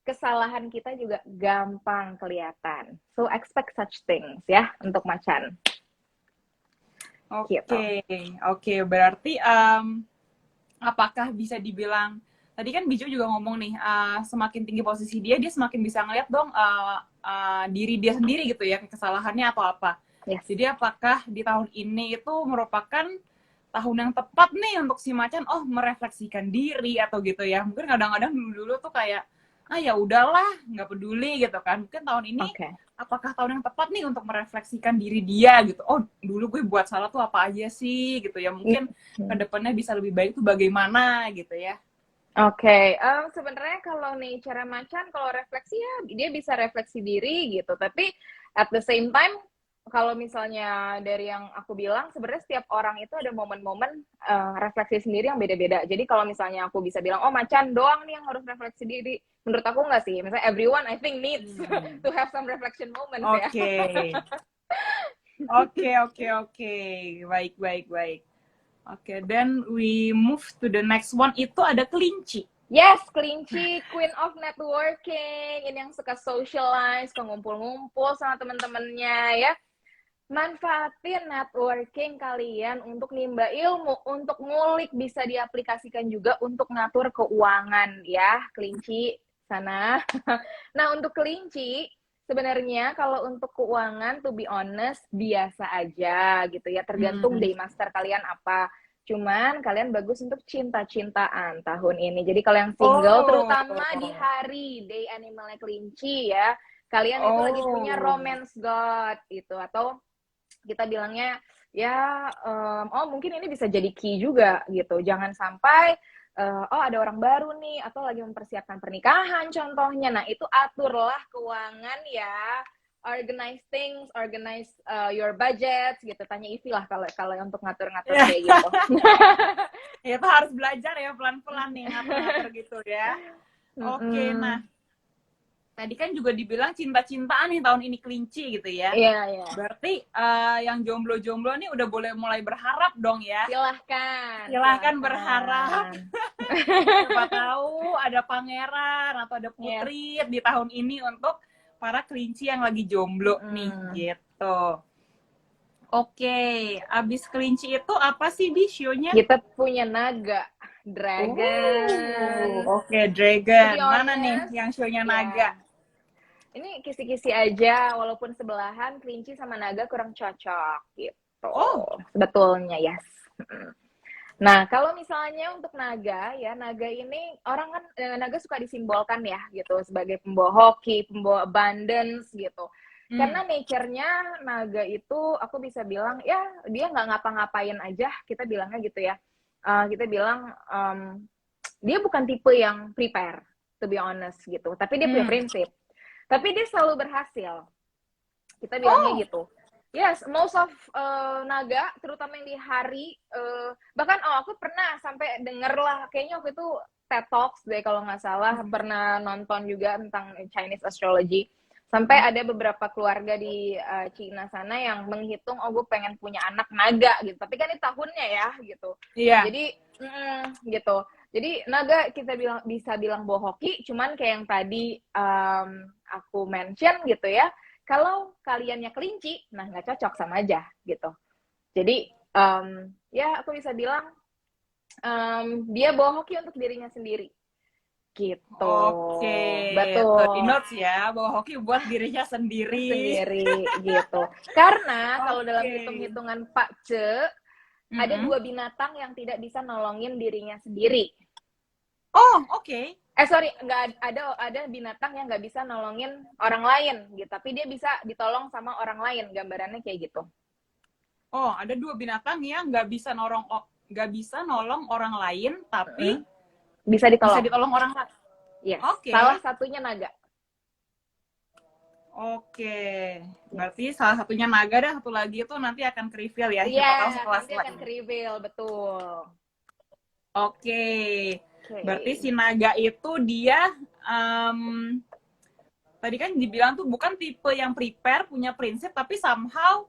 kesalahan kita juga gampang kelihatan. So, expect such things, ya, untuk macan. Oke. Berarti apakah bisa dibilang tadi kan Biju juga ngomong nih semakin tinggi posisi dia semakin bisa ngeliat dong diri dia sendiri gitu ya, kesalahannya atau apa. Yes. Jadi apakah di tahun ini itu merupakan tahun yang tepat nih untuk si macan merefleksikan diri atau gitu ya. Mungkin kadang-kadang dulu tuh kayak ya udahlah, nggak peduli gitu kan. Mungkin tahun ini apakah tahun yang tepat nih untuk merefleksikan diri dia gitu. Oh, dulu gue buat salah tuh apa aja sih gitu ya. Mungkin kedepannya bisa lebih baik tuh bagaimana gitu ya. Oke. Sebenarnya kalau nih cara macan, kalau refleksi ya dia bisa refleksi diri gitu. Tapi at the same time, kalau misalnya dari yang aku bilang, sebenarnya setiap orang itu ada momen-momen refleksi sendiri yang beda-beda. Jadi kalau misalnya aku bisa bilang, oh macan doang nih yang harus refleksi diri. Menurut aku nggak sih. Misalnya everyone I think needs to have some reflection moments ya. Oke. Baik. Oke, then we move to the next one. Itu ada kelinci. Yes, kelinci, queen of networking. Ini yang suka socialize, ngumpul-ngumpul sama teman-temannya ya. Manfaatin networking kalian untuk nimba ilmu, untuk ngulik, bisa diaplikasikan juga untuk ngatur keuangan ya, kelinci sana. Nah, untuk kelinci, sebenarnya kalau untuk keuangan, to be honest, biasa aja gitu ya, tergantung day master kalian apa. Cuman kalian bagus untuk cinta-cintaan tahun ini. Jadi kalau yang single, terutama di hari day animalnya kelinci ya, kalian itu lagi punya romance god itu, atau kita bilangnya ya oh mungkin ini bisa jadi key juga gitu. Jangan sampai oh ada orang baru nih atau lagi mempersiapkan pernikahan contohnya. Nah, itu aturlah keuangan ya. Organize things, organize your budget gitu. Tanya Ivi lah kalau untuk ngatur-ngatur Ya, kayak gitu. ya itu harus belajar ya pelan-pelan nih ngatur-ngatur gitu ya. Oke, Mm-mm. nah tadi kan juga dibilang cinta-cintaan nih tahun ini kelinci gitu ya. Iya, iya. Berarti yang jomblo-jomblo nih udah boleh mulai berharap dong ya. Silahkan Berharap. Siapa tahu ada pangeran atau ada putri di tahun ini untuk para kelinci yang lagi jomblo nih gitu. Oke, abis kelinci itu apa sih Bi show-nya? Kita punya naga, dragon. Oke, dragon. To be Mana nih honest, yang show-nya ya. naga? Ini kisi-kisi aja, walaupun sebelahan kelinci sama naga kurang cocok gitu. Oh. Sebetulnya, yes. Nah, kalau misalnya untuk naga ya, naga ini orang kan naga suka disimbolkan ya gitu sebagai pembawa hoki, pembawa abundance gitu. Karena nature-nya naga itu aku bisa bilang ya dia nggak ngapa-ngapain aja, kita bilangnya gitu ya. Kita bilang dia bukan tipe yang prepare, to be honest gitu. Tapi dia punya prinsip. Tapi dia selalu berhasil. Kita bilangnya gitu. Yes, most of naga, terutama yang di hari, bahkan aku pernah sampai denger lah, kayaknya waktu itu TED Talks deh kalau nggak salah, pernah nonton juga tentang Chinese astrology. Sampai ada beberapa keluarga di Cina sana yang menghitung, oh gue pengen punya anak naga gitu. Tapi kan ini tahunnya ya gitu. Iya. Jadi gitu. Jadi naga kita bisa bilang bohoki, cuman kayak yang tadi aku mention gitu ya. Kalau kaliannya kelinci, nah nggak cocok sama aja gitu. Jadi ya aku bisa bilang dia bawa hoki untuk dirinya sendiri. Gitu. Oke. Betul. Di notes ya, bawa hoki buat dirinya sendiri. Gitu. Karena kalau dalam hitung-hitungan Pak Ce, ada 2 binatang yang tidak bisa nolongin dirinya sendiri. Oh, oke. Sorry, nggak ada binatang yang nggak bisa nolongin orang lain gitu, tapi dia bisa ditolong sama orang lain, gambarannya kayak gitu. Oh, ada 2 binatang yang nggak bisa nolong orang lain, tapi bisa ditolong orang lain. Yes. Okay. Salah satunya naga. Oke, berarti salah satunya naga dan satu lagi itu nanti akan ke-reveal ya. Iya, nanti akan ke-reveal, betul. Oke. Berarti si naga itu dia tadi kan dibilang tuh bukan tipe yang prepare, punya prinsip, tapi somehow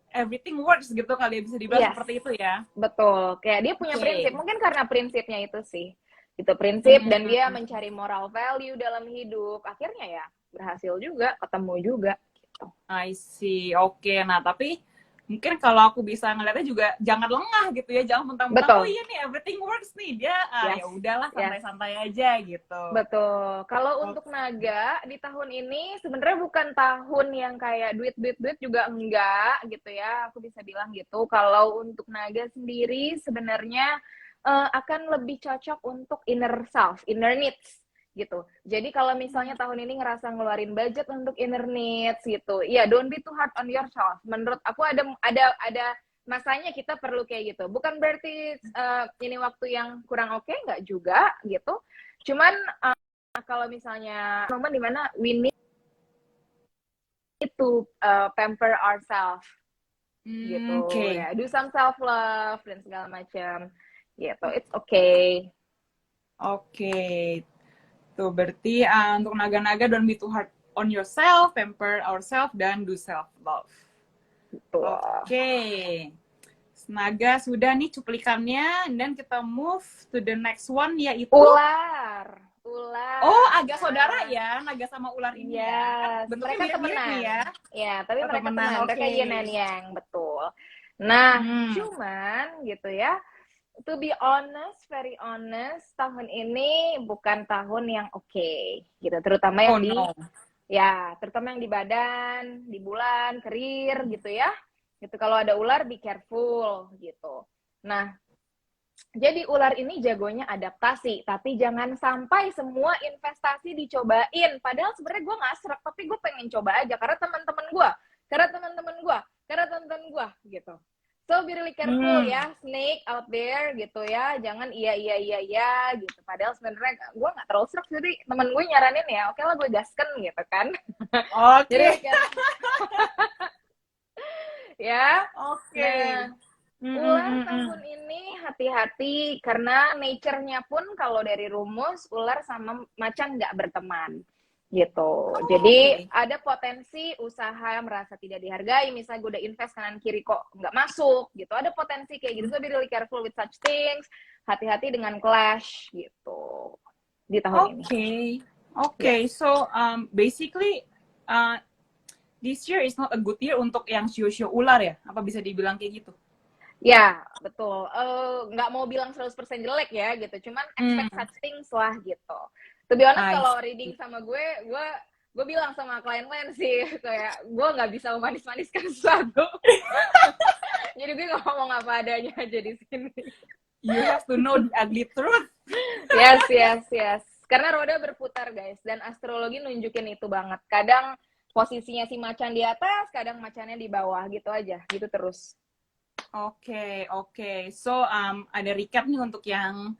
everything works gitu kali ya, bisa dibilang seperti itu ya. Betul, kayak dia punya prinsip, mungkin karena prinsipnya itu sih. Itu prinsip dan dia mencari moral value dalam hidup, akhirnya ya berhasil juga, ketemu juga gitu. I see. Oke, nah tapi mungkin kalau aku bisa ngeliatnya juga jangan lengah gitu ya, jangan mentang-mentang oh iya nih everything works nih, dia ya udahlah santai-santai aja gitu. Betul. Kalau untuk naga di tahun ini sebenarnya bukan tahun yang kayak duit juga enggak gitu ya, aku bisa bilang gitu. Kalau untuk naga sendiri sebenarnya akan lebih cocok untuk inner self, inner needs gitu. Jadi kalau misalnya tahun ini ngerasa ngeluarin budget untuk inner needs gitu, ya don't be too hard on yourself. Menurut aku ada masanya kita perlu kayak gitu. Bukan berarti ini waktu yang kurang oke, nggak juga gitu. Cuman kalau misalnya momen dimana we need to pamper ourselves gitu, ya do some self love dan segala macam gitu. It's okay. Oke. Tuh, berarti untuk naga-naga don't be too hard on yourself, pamper ourselves, dan do self-love. Oke. Naga sudah nih cuplikannya, dan kita move to the next one, yaitu... Ular. Oh, agak saudara ya, naga sama ular ini ya. Bentuknya mereka temenan nih ya. Ya, tapi mereka temenan. Mereka yin and yang, betul. Nah, cuman gitu ya, to be honest, very honest, tahun ini bukan tahun yang oke, gitu. Terutama yang terutama yang di badan, di bulan, karir, gitu ya. Gitu. Kalau ada ular, be careful, gitu. Nah, jadi ular ini jagonya adaptasi, tapi jangan sampai semua investasi dicobain. Padahal sebenarnya gue nggak srek, tapi gue pengen coba aja karena teman-teman gue, gitu. So be really careful ya, snake out there gitu ya. Jangan iya gitu. Padahal sebenarnya gue nggak terlalu serak, jadi temen gue nyaranin ya, oke lah gue gasken gitu kan. Jadi ya. Nah, ular tahun ini hati-hati karena nature-nya pun kalau dari rumus ular sama macan nggak berteman gitu. Jadi ada potensi usaha merasa tidak dihargai, misalnya gue udah invest kanan kiri kok nggak masuk gitu. Ada potensi kayak gitu. So be really careful with such things. Hati-hati dengan clash gitu di tahun ini. Oke. So basically this year is not a good year untuk yang shio-shio ular ya? Apa bisa dibilang kayak gitu? Ya, betul. Nggak mau bilang 100% jelek ya gitu. Cuman expect such things lah gitu. To be honest, kalau reading sama gue bilang sama klien-klien sih, kayak gue nggak bisa memanis-maniskan sesuatu. Jadi gue nggak ngomong apa adanya aja di sini. You have to know the ugly truth. Yes. Karena roda berputar, guys. Dan astrologi nunjukin itu banget. Kadang posisinya si macan di atas, kadang macannya di bawah. Gitu aja. Gitu terus. Oke. So, ada recap nih untuk yang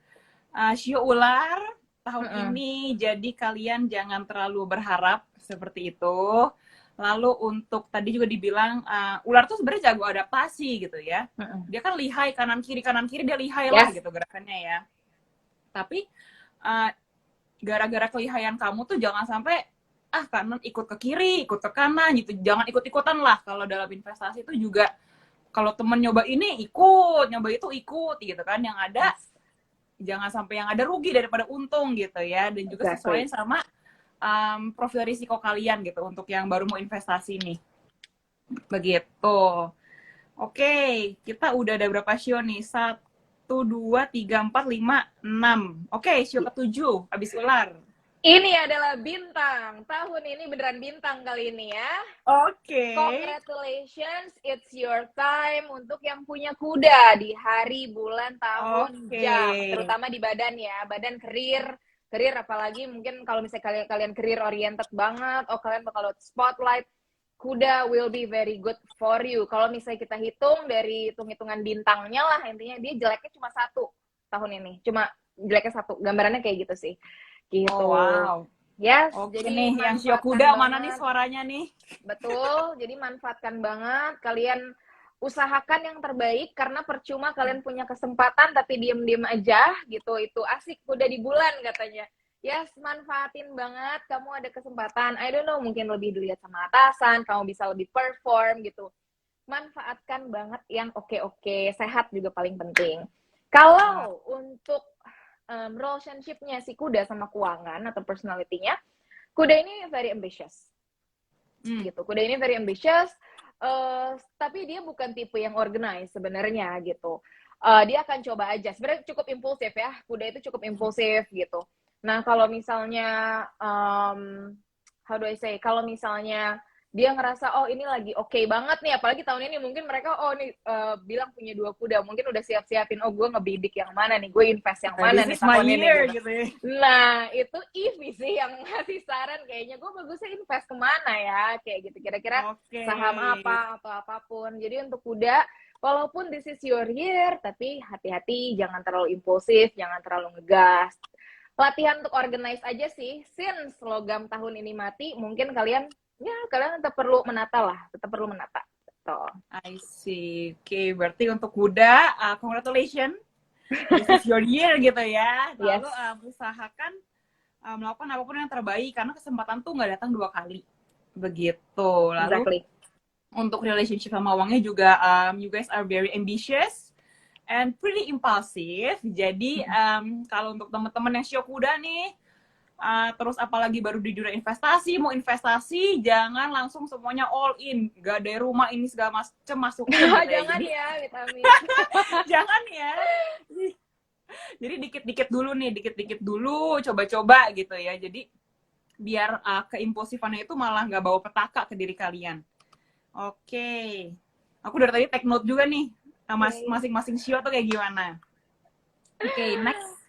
shio ular tahun ini. Jadi kalian jangan terlalu berharap seperti itu. Lalu untuk tadi juga dibilang ular tuh sebenarnya jago adaptasi gitu ya. Dia kan lihai kanan kiri dia lihai lah gitu gerakannya ya. Tapi gara-gara kelihayan kamu tuh jangan sampai kanan ikut ke kiri, ikut ke kanan gitu. Jangan ikut-ikutan lah. Kalau dalam investasi itu juga kalau temen nyoba ini ikut, nyoba itu ikut gitu kan. Yang ada jangan sampai yang ada rugi daripada untung gitu ya. Dan juga sesuaiin sama profil risiko kalian gitu untuk yang baru mau investasi nih. Begitu. Oke, kita udah ada berapa show nih? 1, 2, 3, 4, 5, 6. Oke, show ke-7 habis ular. Ini adalah bintang. Tahun ini beneran bintang kali ini ya. Oke. Congratulations, it's your time untuk yang punya kuda di hari, bulan, tahun, jam. Terutama di badan ya, badan career apalagi mungkin kalau misalnya kalian career oriented banget, kalian bakal spotlight, kuda will be very good for you. Kalau misalnya kita hitung dari hitung-hitungan bintangnya lah, intinya dia jeleknya cuma 1 tahun ini. Cuma jeleknya 1, gambarannya kayak gitu sih. Gitu. Wow. Yes, Oke jadi nih, yang shio kuda mana nih suaranya nih? Betul, jadi manfaatkan banget. Kalian usahakan yang terbaik karena percuma kalian punya kesempatan tapi diem-diem aja gitu. Itu asik kuda di bulan katanya. Yes, manfaatin banget. Kamu ada kesempatan. I don't know, mungkin lebih dilihat sama atasan, kamu bisa lebih perform gitu. Manfaatkan banget yang oke-oke. Sehat juga paling penting. Kalau untuk relationship-nya si kuda sama keuangan atau personality-nya, kuda ini very ambitious. Gitu. Kuda ini very ambitious, tapi dia bukan tipe yang organized sebenarnya gitu. Dia akan coba aja. Sebenarnya cukup impulsif ya. Kuda itu cukup impulsif gitu. Nah, kalau misalnya how do I say? Kalau misalnya dia ngerasa ini lagi oke banget nih, apalagi tahun ini mungkin mereka nih bilang punya 2 kuda, mungkin udah siap-siapin gue ngebidik yang mana nih, gue invest yang mana nih tahun ini gitu. Nah itu Ivy sih yang ngasih saran, kayaknya gue bagusnya invest kemana ya, kayak gitu, kira-kira saham apa atau apapun. Jadi untuk kuda, walaupun this is your year, tapi hati-hati, jangan terlalu impulsif, jangan terlalu ngegas. Latihan untuk organize aja sih, since logam tahun ini mati, mungkin kalian tetap perlu menata lah, Tuh. I see. Oke, berarti untuk kuda, congratulations, this is your year gitu ya. Lalu usahakan melakukan apapun yang terbaik karena kesempatan tuh nggak datang 2 kali. Begitu. Lalu untuk relationship sama uangnya juga, you guys are very ambitious and pretty impulsive. Jadi kalau untuk teman-teman yang shio kuda nih, terus apalagi baru di dunia investasi, mau investasi jangan langsung semuanya all in, gak ada rumah ini segala macam masukin gitu ya. Jangan ya, vitamin. Jangan ya. Jadi dikit-dikit dulu, coba-coba gitu ya. Jadi biar keimpulsifannya itu malah nggak bawa petaka ke diri kalian. Oke. Aku dari tadi take note juga nih, masing-masing shio tuh kayak gimana. Oke, next.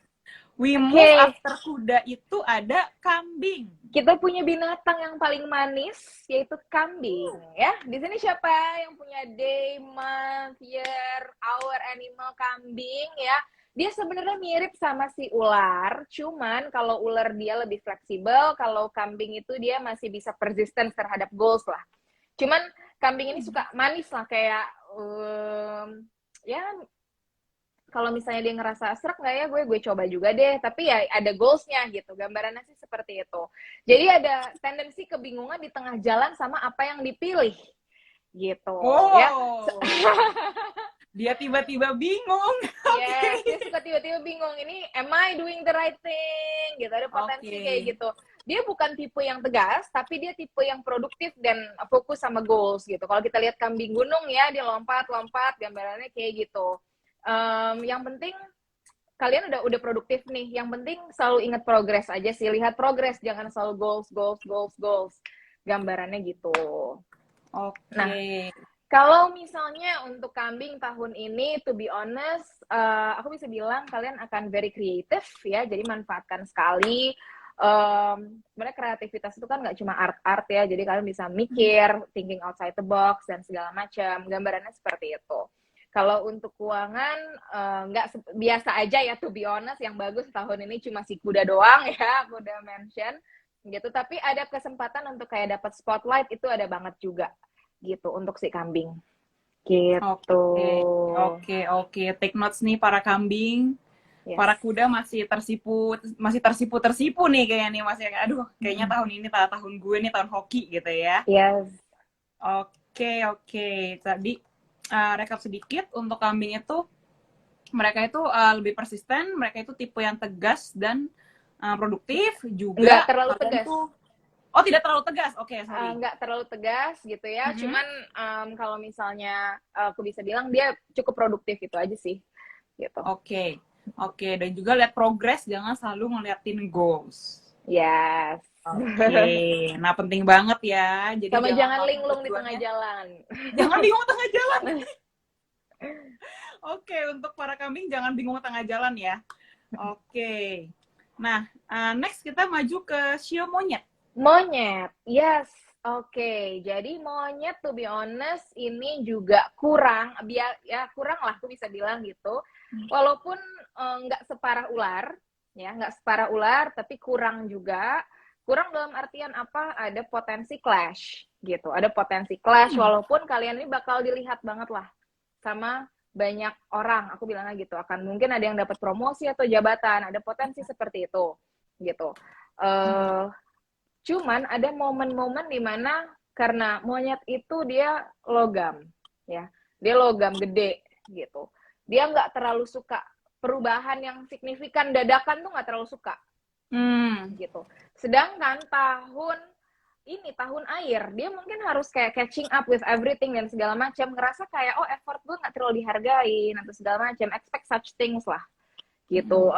We Oke. move after kuda itu ada kambing. Kita punya binatang yang paling manis, yaitu kambing. Ya, di sini siapa yang punya day, month, year, hour, animal kambing ya? Dia sebenarnya mirip sama si ular, cuman kalau ular dia lebih fleksibel, kalau kambing itu dia masih bisa persisten terhadap goals lah. Cuman kambing ini suka manis lah, kayak ya kalau misalnya dia ngerasa serak nggak ya, gue coba juga deh, tapi ya ada goalsnya gitu, gambarannya sih seperti itu. Jadi ada tendensi kebingungan di tengah jalan sama apa yang dipilih gitu ya. Dia tiba-tiba bingung. Yes, dia suka tiba-tiba bingung, ini am I doing the right thing gitu, ada potensi kayak gitu. Dia bukan tipe yang tegas, tapi dia tipe yang produktif dan fokus sama goals gitu. Kalau kita lihat kambing gunung ya, dia lompat-lompat, gambarannya kayak gitu. Yang penting kalian udah produktif nih. Yang penting selalu ingat progres aja sih. Lihat progres, jangan selalu goals. Gambarannya gitu. Oke. Nah, kalau misalnya untuk kambing tahun ini, to be honest, aku bisa bilang kalian akan very creative ya. Jadi manfaatkan sekali. Sebenarnya kreativitas itu kan nggak cuma art ya. Jadi kalian bisa mikir, thinking outside the box dan segala macam. Gambarannya seperti itu. Kalau untuk keuangan nggak biasa aja ya, to be honest. Yang bagus tahun ini cuma si kuda doang ya, aku udah mention gitu. Tapi ada kesempatan untuk kayak dapat spotlight, itu ada banget juga gitu untuk si kambing gitu. Oke. Take notes nih para kambing. Yes. Para kuda masih tersipu nih kayaknya nih, masih aduh kayaknya tahun ini tahun gue nih, tahun hoki gitu ya. Yes. Oke. Tadi rekap sedikit untuk kambing itu, mereka itu lebih persisten, mereka itu tipe yang tegas dan produktif juga. Nggak terlalu tegas. Oh, tidak terlalu tegas. Oke, sorry. Nggak terlalu tegas gitu ya. Cuman kalau misalnya aku bisa bilang dia cukup produktif, itu aja sih. Gitu. Oke. Dan juga lihat progres, jangan selalu ngeliatin goals. Yes. Oke. Nah, penting banget ya. Jadi sama jangan linglung di tengah jalan. Jangan bingung tengah jalan. Oke, untuk para kambing jangan bingung tengah jalan ya. Oke. Nah, next kita maju ke sio monyet. Monyet, yes. Oke, jadi monyet to be honest ini juga kurang lah aku bisa bilang gitu. Walaupun nggak separah ular, ya nggak separah ular, tapi kurang juga. Kurang dalam artian apa? Ada potensi clash gitu. Ada potensi clash, walaupun kalian ini bakal dilihat banget lah sama banyak orang. Aku bilangnya gitu, akan mungkin ada yang dapat promosi atau jabatan. Ada potensi seperti itu gitu. Cuman ada momen-momen di mana karena monyet itu dia logam, ya, dia logam gede gitu. Dia nggak terlalu suka perubahan yang signifikan dadakan, tuh nggak terlalu suka, gitu. Sedangkan tahun air, dia mungkin harus kayak catching up with everything dan segala macam, ngerasa kayak effort gue nggak terlalu dihargain atau segala macam, expect such things lah, gitu.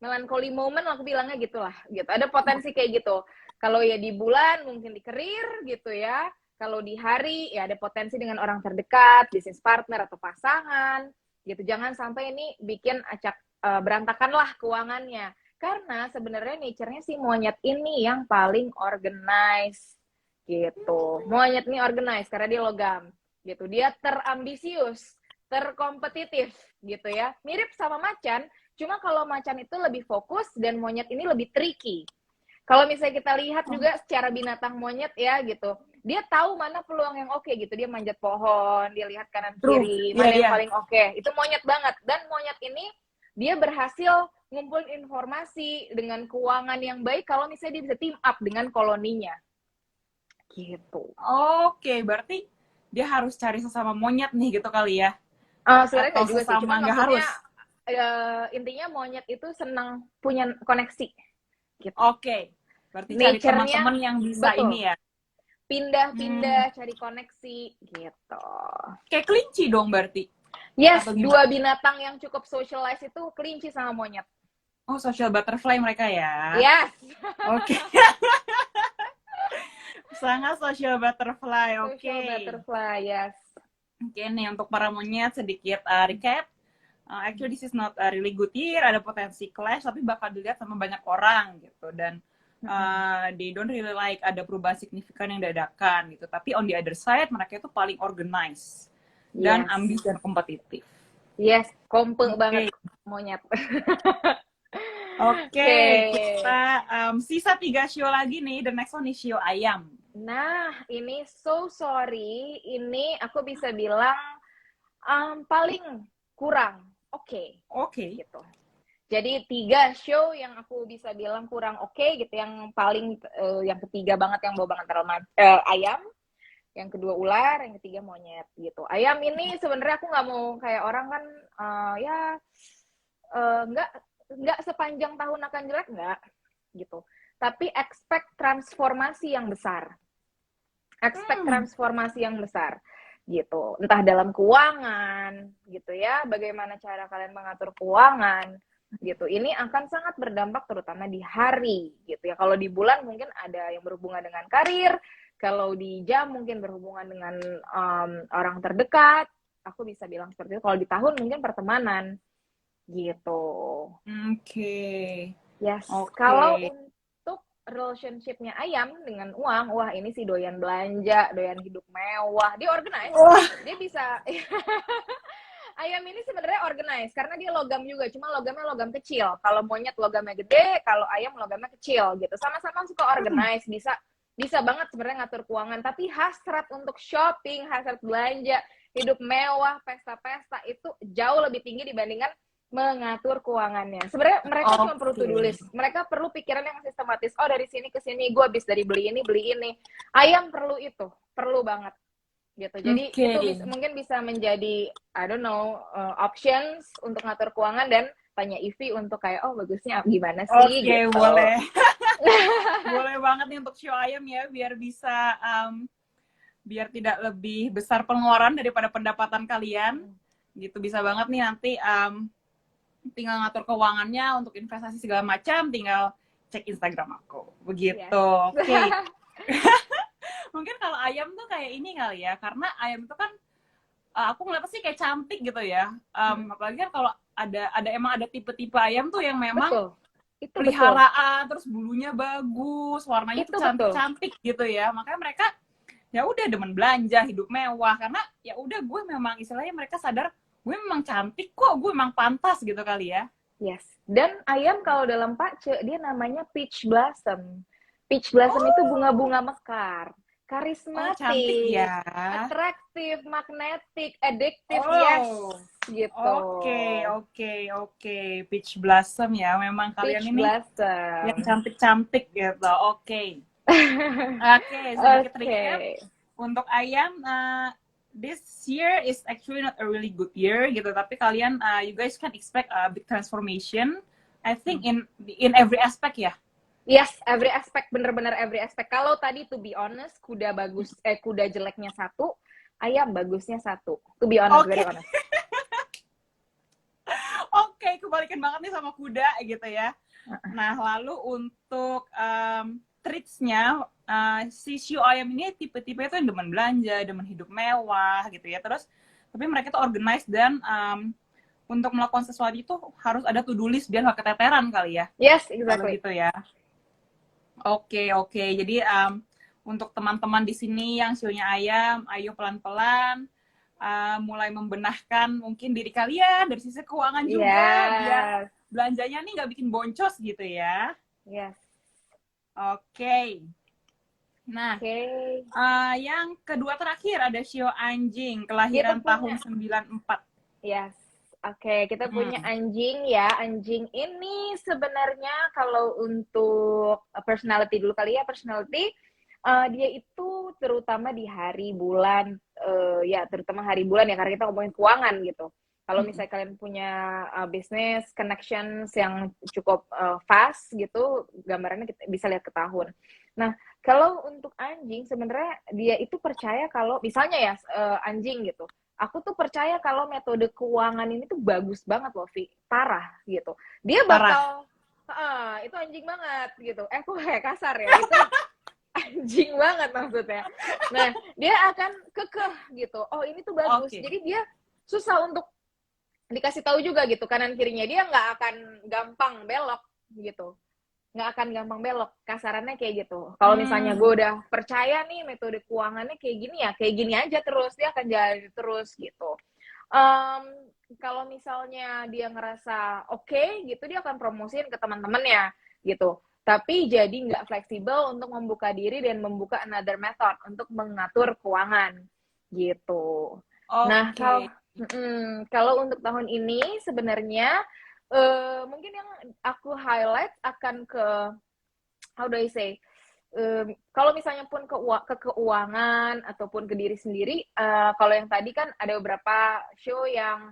Melancholy moment aku bilangnya gitulah gitu. Ada potensi kayak gitu. Kalau ya di bulan mungkin di karir gitu ya. Kalau di hari ya ada potensi dengan orang terdekat, bisnis partner atau pasangan gitu. Jangan sampai ini bikin acak berantakan lah keuangannya. Karena sebenarnya nature-nya si monyet ini yang paling organized gitu. Monyet ini organized karena dia logam gitu. Dia terambisius, terkompetitif gitu ya. Mirip sama macan. Cuma kalau macan itu lebih fokus dan monyet ini lebih tricky. Kalau misalnya kita lihat juga secara binatang monyet ya gitu, dia tahu mana peluang yang oke gitu. Dia manjat pohon, dia lihat kanan kiri, mana yang paling oke. Itu monyet banget. Dan monyet ini dia berhasil ngumpulin informasi dengan keuangan yang baik kalau misalnya dia bisa team up dengan koloninya. Gitu. Oke, berarti dia harus cari sesama monyet nih gitu kali ya? Sebenarnya nggak juga sih, cuma nggak harus. Intinya monyet itu senang punya koneksi gitu. Oke, berarti cari teman-teman yang bisa betul. Ini ya pindah-pindah cari koneksi gitu. Kayak kelinci dong berarti. Yes, dua binatang yang cukup socialize itu kelinci sama monyet. Oh, social butterfly mereka ya. Yes. Oke. Sangat social butterfly. Oke. Social butterfly, yes. Oke nih, untuk para monyet sedikit recap. actually this is not a really good year, ada potensi clash, tapi bakal dilihat sama banyak orang gitu. Dan they don't really like ada perubahan signifikan yang dadakan gitu. Tapi on the other side, mereka itu paling organized dan ambis dan kompetitif. Yes, kompe banget monyet. Oke, kita sisa 3 show lagi nih. The next one is show ayam. Nah, ini so sorry. Ini aku bisa bilang paling kurang. Oke. Gitu. Jadi 3 show yang aku bisa bilang kurang oke gitu. Yang paling, yang ketiga banget yang bawa banget ayam. Yang kedua ular, yang ketiga monyet gitu. Ayam ini sebenarnya aku nggak mau kayak orang kan nggak sepanjang tahun akan jelek, nggak gitu. Tapi expect transformasi yang besar. Transformasi yang besar gitu. Entah dalam keuangan gitu ya, bagaimana cara kalian mengatur keuangan gitu. Ini akan sangat berdampak terutama di hari gitu ya. Kalau di bulan mungkin ada yang berhubungan dengan karir, kalau di jam mungkin berhubungan dengan orang terdekat, aku bisa bilang seperti itu. Kalau di tahun mungkin pertemanan, gitu. Yes. Kalau untuk relationship-nya ayam dengan uang, wah ini sih doyan belanja, doyan hidup mewah. Dia organize, dia bisa. Ayam ini sebenarnya organize karena dia logam juga, cuma logamnya logam kecil. Kalau monyet logamnya gede, kalau ayam logamnya kecil gitu. Sama-sama suka organize, bisa banget sebenarnya ngatur keuangan, tapi hasrat untuk shopping, hasrat belanja, hidup mewah, pesta-pesta itu jauh lebih tinggi dibandingkan mengatur keuangannya. Sebenarnya mereka cuma perlu to-do list. Mereka perlu pikiran yang sistematis. Oh, dari sini ke sini gue habis dari beli ini. Ayam perlu itu, perlu banget. Gitu. Jadi itu mungkin bisa menjadi I don't know options untuk ngatur keuangan dan tanya Ivy untuk kayak bagusnya gimana sih gitu. Boleh. Boleh banget nih untuk show ayam ya, biar bisa biar tidak lebih besar pengeluaran daripada pendapatan kalian. Gitu bisa banget nih nanti tinggal ngatur keuangannya untuk investasi segala macam, tinggal cek Instagram aku. Begitu. Oke. Mungkin kalau ayam tuh kayak ini kali ya, karena ayam itu kan aku ngeliat sih kayak cantik gitu ya. Apalagi kan kalau emang ada tipe-tipe ayam tuh yang memang itu peliharaan, terus bulunya bagus, warnanya tuh cantik-cantik gitu ya. Makanya mereka ya udah demen belanja, hidup mewah, karena ya udah gue memang istilahnya mereka sadar gue memang cantik kok, gue memang pantas gitu kali ya. Yes. Dan ayam kalau dalam pace dia namanya peach blossom. Peach blossom itu bunga-bunga mekar. Karismatik, ya. atraktif, magnetik, addictive, yes, gitu. Oke. Peach blossom ya, memang kalian ini yang cantik-cantik gitu. Oke, sedikit recap. Untuk ayam, this year is actually not a really good year gitu, tapi kalian, you guys can expect a big transformation. I think in every aspect ya. Yes, every aspect, bener-bener every aspect. Kalau tadi to be honest, kuda jeleknya 1, ayam bagusnya 1. To be honest, very honest. Oke, kebalikan banget nih sama kuda gitu ya. Nah, lalu untuk treats-nya, si show ayam ini tipe-tipe itu yang demen belanja, demen hidup mewah gitu ya. Terus, tapi mereka tuh organized dan untuk melakukan sesuatu itu harus ada to-do list biar nggak keteteran kali ya. Yes, exactly. Gitu ya. Oke. Jadi untuk teman-teman di sini yang show-nya ayam, ayo pelan-pelan mulai membenahkan mungkin diri kalian dari sisi keuangan juga, biar belanjanya nih nggak bikin boncos gitu ya. Yes. Oke. Nah, yang kedua terakhir ada show anjing, kelahiran tahun 94. Yes. Oke, kita punya anjing ya. Anjing ini sebenarnya kalau untuk personality dulu kali ya, personality dia itu terutama di hari bulan, terutama hari bulan ya, karena kita ngomongin keuangan gitu. Kalau misalnya kalian punya bisnis connections yang cukup fast gitu, gambarannya kita bisa lihat ke tahun. Nah, kalau untuk anjing sebenarnya dia itu percaya kalau misalnya ya anjing gitu. Aku tuh percaya kalau metode keuangan ini tuh bagus banget loh, Vi. Parah gitu. Dia bakal itu anjing banget gitu. Aku kayak kasar ya. Itu anjing banget maksudnya. Nah, dia akan kekeh gitu. Oh, ini tuh bagus. Jadi dia susah untuk dikasih tahu juga gitu kanan kirinya, dia nggak akan gampang belok gitu, nggak akan gampang belok, kasarannya kayak gitu. Kalau misalnya gue udah percaya nih metode keuangannya kayak gini ya, kayak gini aja terus, dia akan jalan terus gitu. Kalau misalnya dia ngerasa oke gitu, dia akan promosiin ke teman-temannya gitu. Tapi jadi nggak fleksibel untuk membuka diri dan membuka another method untuk mengatur keuangan gitu. Nah, Oke. kalau untuk tahun ini sebenarnya mungkin yang aku highlight akan ke, how do I say, kalau misalnya pun ke keuangan ataupun ke diri sendiri, kalau yang tadi kan ada beberapa show yang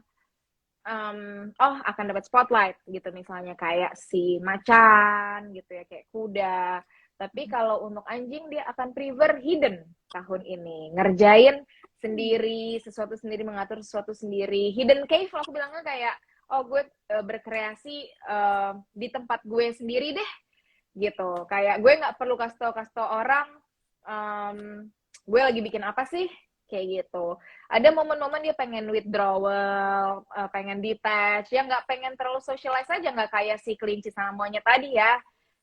akan dapat spotlight gitu, misalnya kayak si macan gitu ya, kayak kuda. Tapi kalau untuk anjing, dia akan prefer hidden tahun ini, ngerjain sendiri sesuatu sendiri, mengatur sesuatu sendiri, hidden cave aku bilangnya, kayak gue berkreasi di tempat gue sendiri deh gitu, kayak gue nggak perlu kasih tau orang gue lagi bikin apa sih, kayak gitu. Ada momen-momen dia pengen withdrawal, pengen detach, ya nggak pengen terlalu socialize aja, nggak kayak si kelinci sama monyet tadi ya,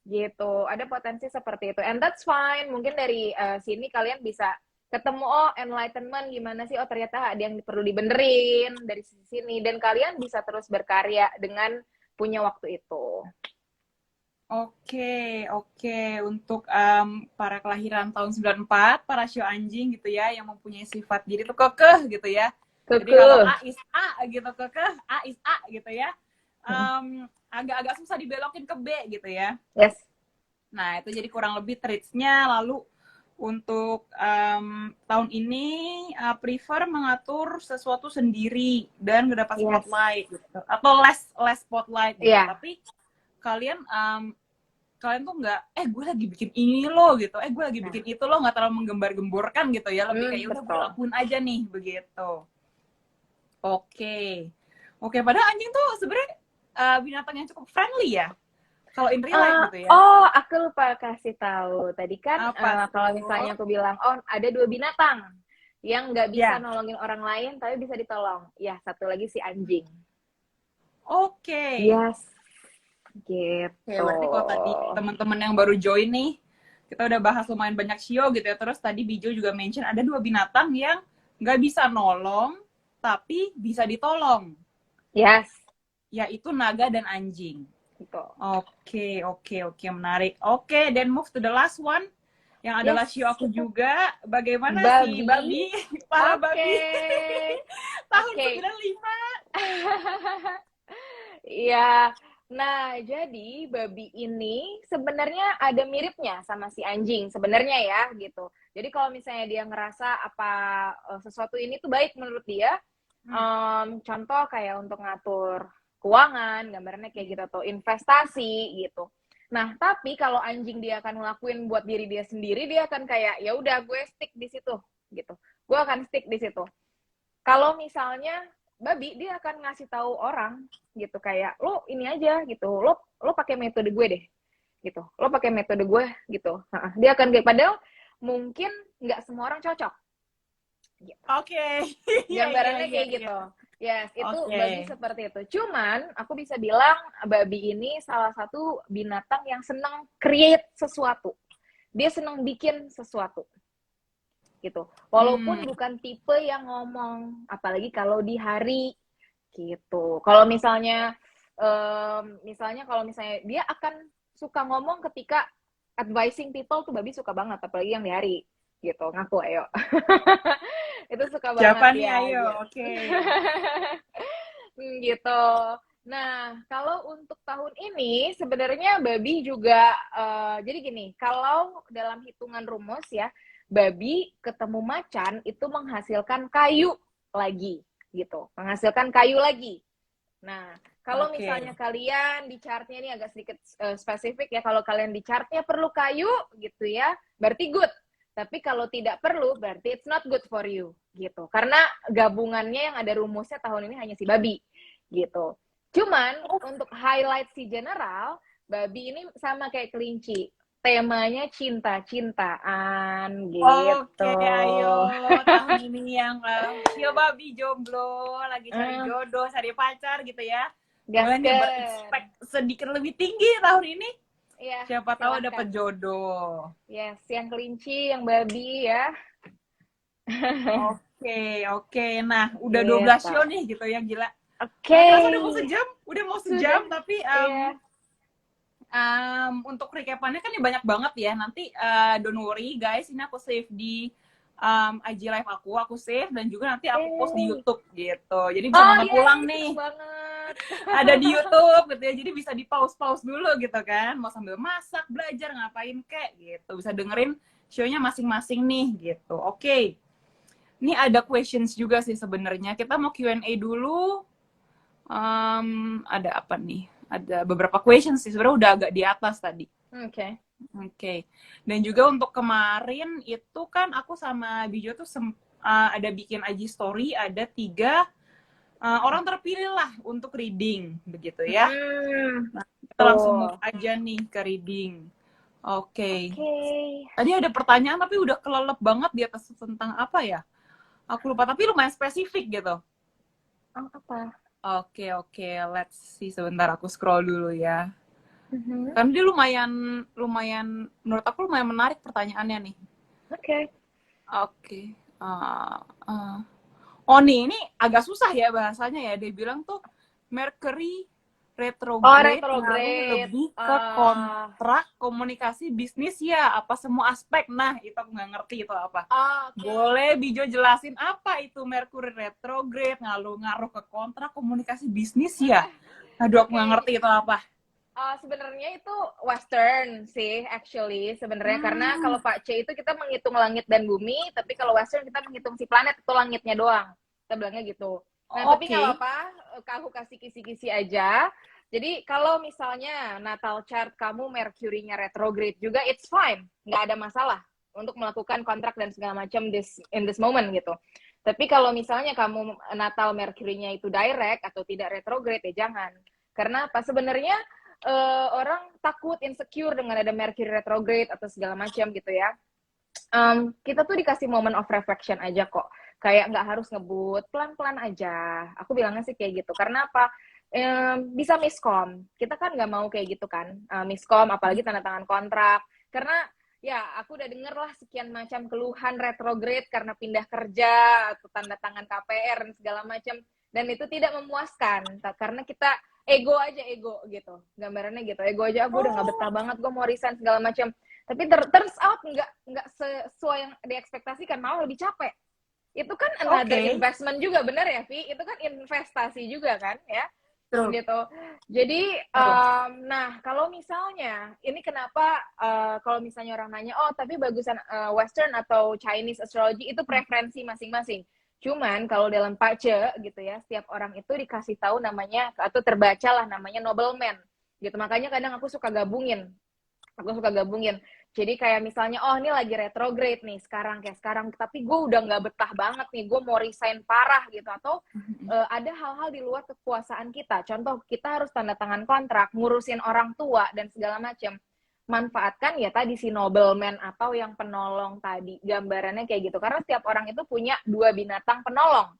gitu. Ada potensi seperti itu, and that's fine. Mungkin dari sini kalian bisa ketemu enlightenment gimana sih, ternyata ada yang perlu dibenerin dari sisi sini, dan kalian bisa terus berkarya dengan punya waktu itu. Oke, oke. Untuk para kelahiran tahun 94, para show anjing gitu ya, yang mempunyai sifat diri tuh kekeh gitu ya. Jadi kalau Kekeh. A is A gitu, kekeh, A is A gitu ya. Agak-agak susah dibelokin ke B gitu ya. Yes. Nah, itu jadi kurang lebih traits-nya. Lalu untuk tahun ini prefer mengatur sesuatu sendiri dan gak dapat Yes. spotlight gitu. Atau less spotlight gitu. Yeah. Tapi kalian tuh nggak gue lagi bikin ini loh gitu, gue lagi bikin itu loh, nggak terlalu menggembar-gemborkan gitu ya, lebih kayak udah gue Betul. lakuin aja nih begitu. Oke, padahal anjing tuh sebenarnya binatang yang cukup friendly ya kalau in real life gitu ya. Aku lupa kasih tahu tadi kan, Apa kalau tuh? misalnya aku bilang ada 2 binatang yang nggak bisa Ya. nolongin orang lain tapi bisa ditolong, ya satu lagi si anjing. Oke. Yes, Oke, gitu. berarti kalau tadi teman-teman yang baru join nih, kita udah bahas lumayan banyak shio gitu ya. Terus tadi Bijo juga mention ada 2 binatang yang nggak bisa nolong, tapi bisa ditolong. Yes, Yaitu naga dan anjing. gitu. Oke, menarik. Oke, then move to the last one, yang adalah Yes. shio aku juga. Bagaimana Babi. sih babi? Para babi. Tahun Oke. 95. Iya. Nah, jadi babi ini sebenarnya ada miripnya sama si anjing sebenarnya ya, gitu. Jadi kalau misalnya dia ngerasa apa sesuatu ini tuh baik menurut dia, contoh kayak untuk ngatur keuangan, gambarnya kayak gitu, atau investasi gitu. Nah, tapi kalau anjing dia akan ngelakuin buat diri dia sendiri, dia akan kayak ya udah gue stick di situ gitu. Gue akan stick di situ. Kalau misalnya babi, dia akan ngasih tahu orang gitu, kayak lo ini aja gitu, lo pakai metode gue deh gitu, lo pakai metode gue gitu. Dia akan kayak, padahal mungkin nggak semua orang cocok gitu. Oke. Gambarannya kayak gitu. Yes, itu babi seperti itu. Cuman aku bisa bilang babi ini salah satu binatang yang senang create sesuatu. Dia senang bikin sesuatu gitu. Walaupun bukan tipe yang ngomong, apalagi kalau di hari gitu. Kalau misalnya kalau misalnya dia akan suka ngomong ketika advising people tuh babi suka banget, apalagi yang di hari gitu. Ngaku ayo. Itu suka banget Siapa nih, dia. ayo. Gitu. Oke. Gitu. Nah, kalau untuk tahun ini sebenarnya babi juga jadi gini, kalau dalam hitungan rumus ya, babi ketemu macan itu menghasilkan kayu lagi gitu, menghasilkan kayu lagi. Nah, kalau misalnya kalian di chartnya ini agak sedikit spesifik ya, kalau kalian di chartnya perlu kayu gitu ya, berarti good. Tapi kalau tidak perlu, berarti it's not good for you gitu. Karena gabungannya yang ada rumusnya tahun ini hanya si babi gitu. Cuman untuk highlight si general, babi ini sama kayak kelinci. temanya cinta-cintaan Oke, gitu. ayo tahun ini yang Shio Babi jomblo, lagi cari Hmm, jodoh, cari pacar gitu ya. Boleh nih gasken. berekspek sedikit lebih tinggi tahun ini. Iya, Siapa tahu silahkan. dapet jodoh. Yes, yang kelinci, yang babi ya. Oke, oke. Nah, udah 12 Gitu. show nih gitu ya, gila. Oke. Kerasa udah mau Sudah. sejam, tapi Iya. untuk recapannya kan ini banyak banget ya. Nanti don't worry guys, ini aku save di IG live aku save dan juga nanti aku post di Yeay. YouTube gitu. Jadi bisa Oh, nonton ulang yeay, seneng nih. banget. Ada di YouTube gitu ya. Jadi bisa di pause dulu gitu kan. Mau sambil masak, belajar, ngapain kek gitu. Bisa dengerin show-nya masing-masing nih gitu. Oke. Ini ada questions juga sih sebenarnya. Kita mau Q&A dulu. Ada apa nih? Ada beberapa questions sih. Sebenarnya udah agak di atas tadi. Oke. Oke. Dan juga untuk kemarin itu kan aku sama Bijo tuh ada bikin IG story, ada 3 orang terpilih lah untuk reading, begitu ya. Nah, kita langsung Tuh. move aja nih ke reading. Oke. Oke. Tadi ada pertanyaan tapi udah kelelep banget di atas tentang apa ya? Aku lupa, tapi lumayan spesifik gitu. Oh, apa? Oke. Let's see, sebentar aku scroll dulu ya. Mhm. Kan dia lumayan menurut aku lumayan menarik pertanyaannya nih. Oke. Oke. Oh nih, ini agak susah ya bahasanya ya. Dia bilang tuh Mercury Oh, retrograde ngaruh retrograde. lebih ke kontrak, komunikasi, bisnis ya, apa semua aspek. Nah, itu aku nggak ngerti itu apa. Oke. Boleh Bijo jelasin apa itu Mercury retrograde, ngaruh ke kontrak, komunikasi, bisnis ya? Aduh, aku nggak ngerti itu apa. Sebenarnya itu Western sih, actually sebenarnya karena kalau Pak C itu kita menghitung langit dan bumi, tapi kalau Western kita menghitung si planet itu langitnya doang. Kita bilangnya gitu. Nah, tapi nggak Oke. apa-apa, aku kasih kisi-kisi aja. Jadi kalau misalnya natal chart kamu Mercury-nya retrograde juga, it's fine, nggak ada masalah untuk melakukan kontrak dan segala macam in this moment gitu. Tapi kalau misalnya kamu natal Mercury-nya itu direct atau tidak retrograde ya jangan. Karena apa sebenarnya orang takut insecure dengan ada Mercury retrograde atau segala macam gitu ya. Kita tuh dikasih moment of reflection aja kok. Kayak nggak harus ngebut, pelan-pelan aja. Aku bilangnya sih kayak gitu. Karena apa? Bisa miskom. Kita kan nggak mau kayak gitu kan. Miskom, apalagi tanda tangan kontrak. Karena ya aku udah denger lah sekian macam keluhan retrograde karena pindah kerja atau tanda tangan KPR dan segala macam. Dan itu tidak memuaskan. Karena kita ego gitu. Gambarannya gitu. Ego aja, gue udah nggak betah banget. Gue mau resign segala macam tapi turns out nggak sesuai yang diekspektasikan, malah lebih capek. Itu kan another investment juga, bener ya Vi? Itu kan investasi juga kan ya. True. Gitu. Jadi nah kalau misalnya ini kenapa kalau misalnya orang nanya oh tapi bagusan Western atau Chinese astrology itu preferensi masing-masing. Cuman kalau dalam pace gitu ya, setiap orang itu dikasih tahu namanya atau terbaca lah namanya nobleman gitu. Makanya kadang aku suka gabungin. Jadi kayak misalnya, oh ini lagi retrograde nih sekarang, tapi gue udah nggak betah banget nih, gue mau resign parah gitu. Atau ada hal-hal di luar kekuasaan kita. Contoh, kita harus tanda tangan kontrak, ngurusin orang tua, dan segala macam. Manfaatkan ya tadi si nobleman atau yang penolong tadi. Gambarannya kayak gitu. Karena setiap orang itu punya 2 binatang penolong.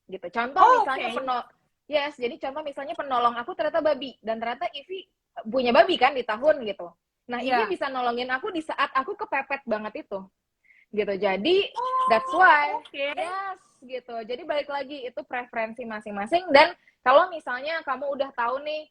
Gitu. Contoh misalnya yes, jadi contoh misalnya penolong aku ternyata babi. Dan ternyata Ivy punya babi kan di tahun gitu. Nah, ini bisa nolongin aku di saat aku kepepet banget itu. Gitu. Jadi, that's why. Yes, gitu. Jadi balik lagi, itu preferensi masing-masing. Dan kalau misalnya kamu udah tahu nih,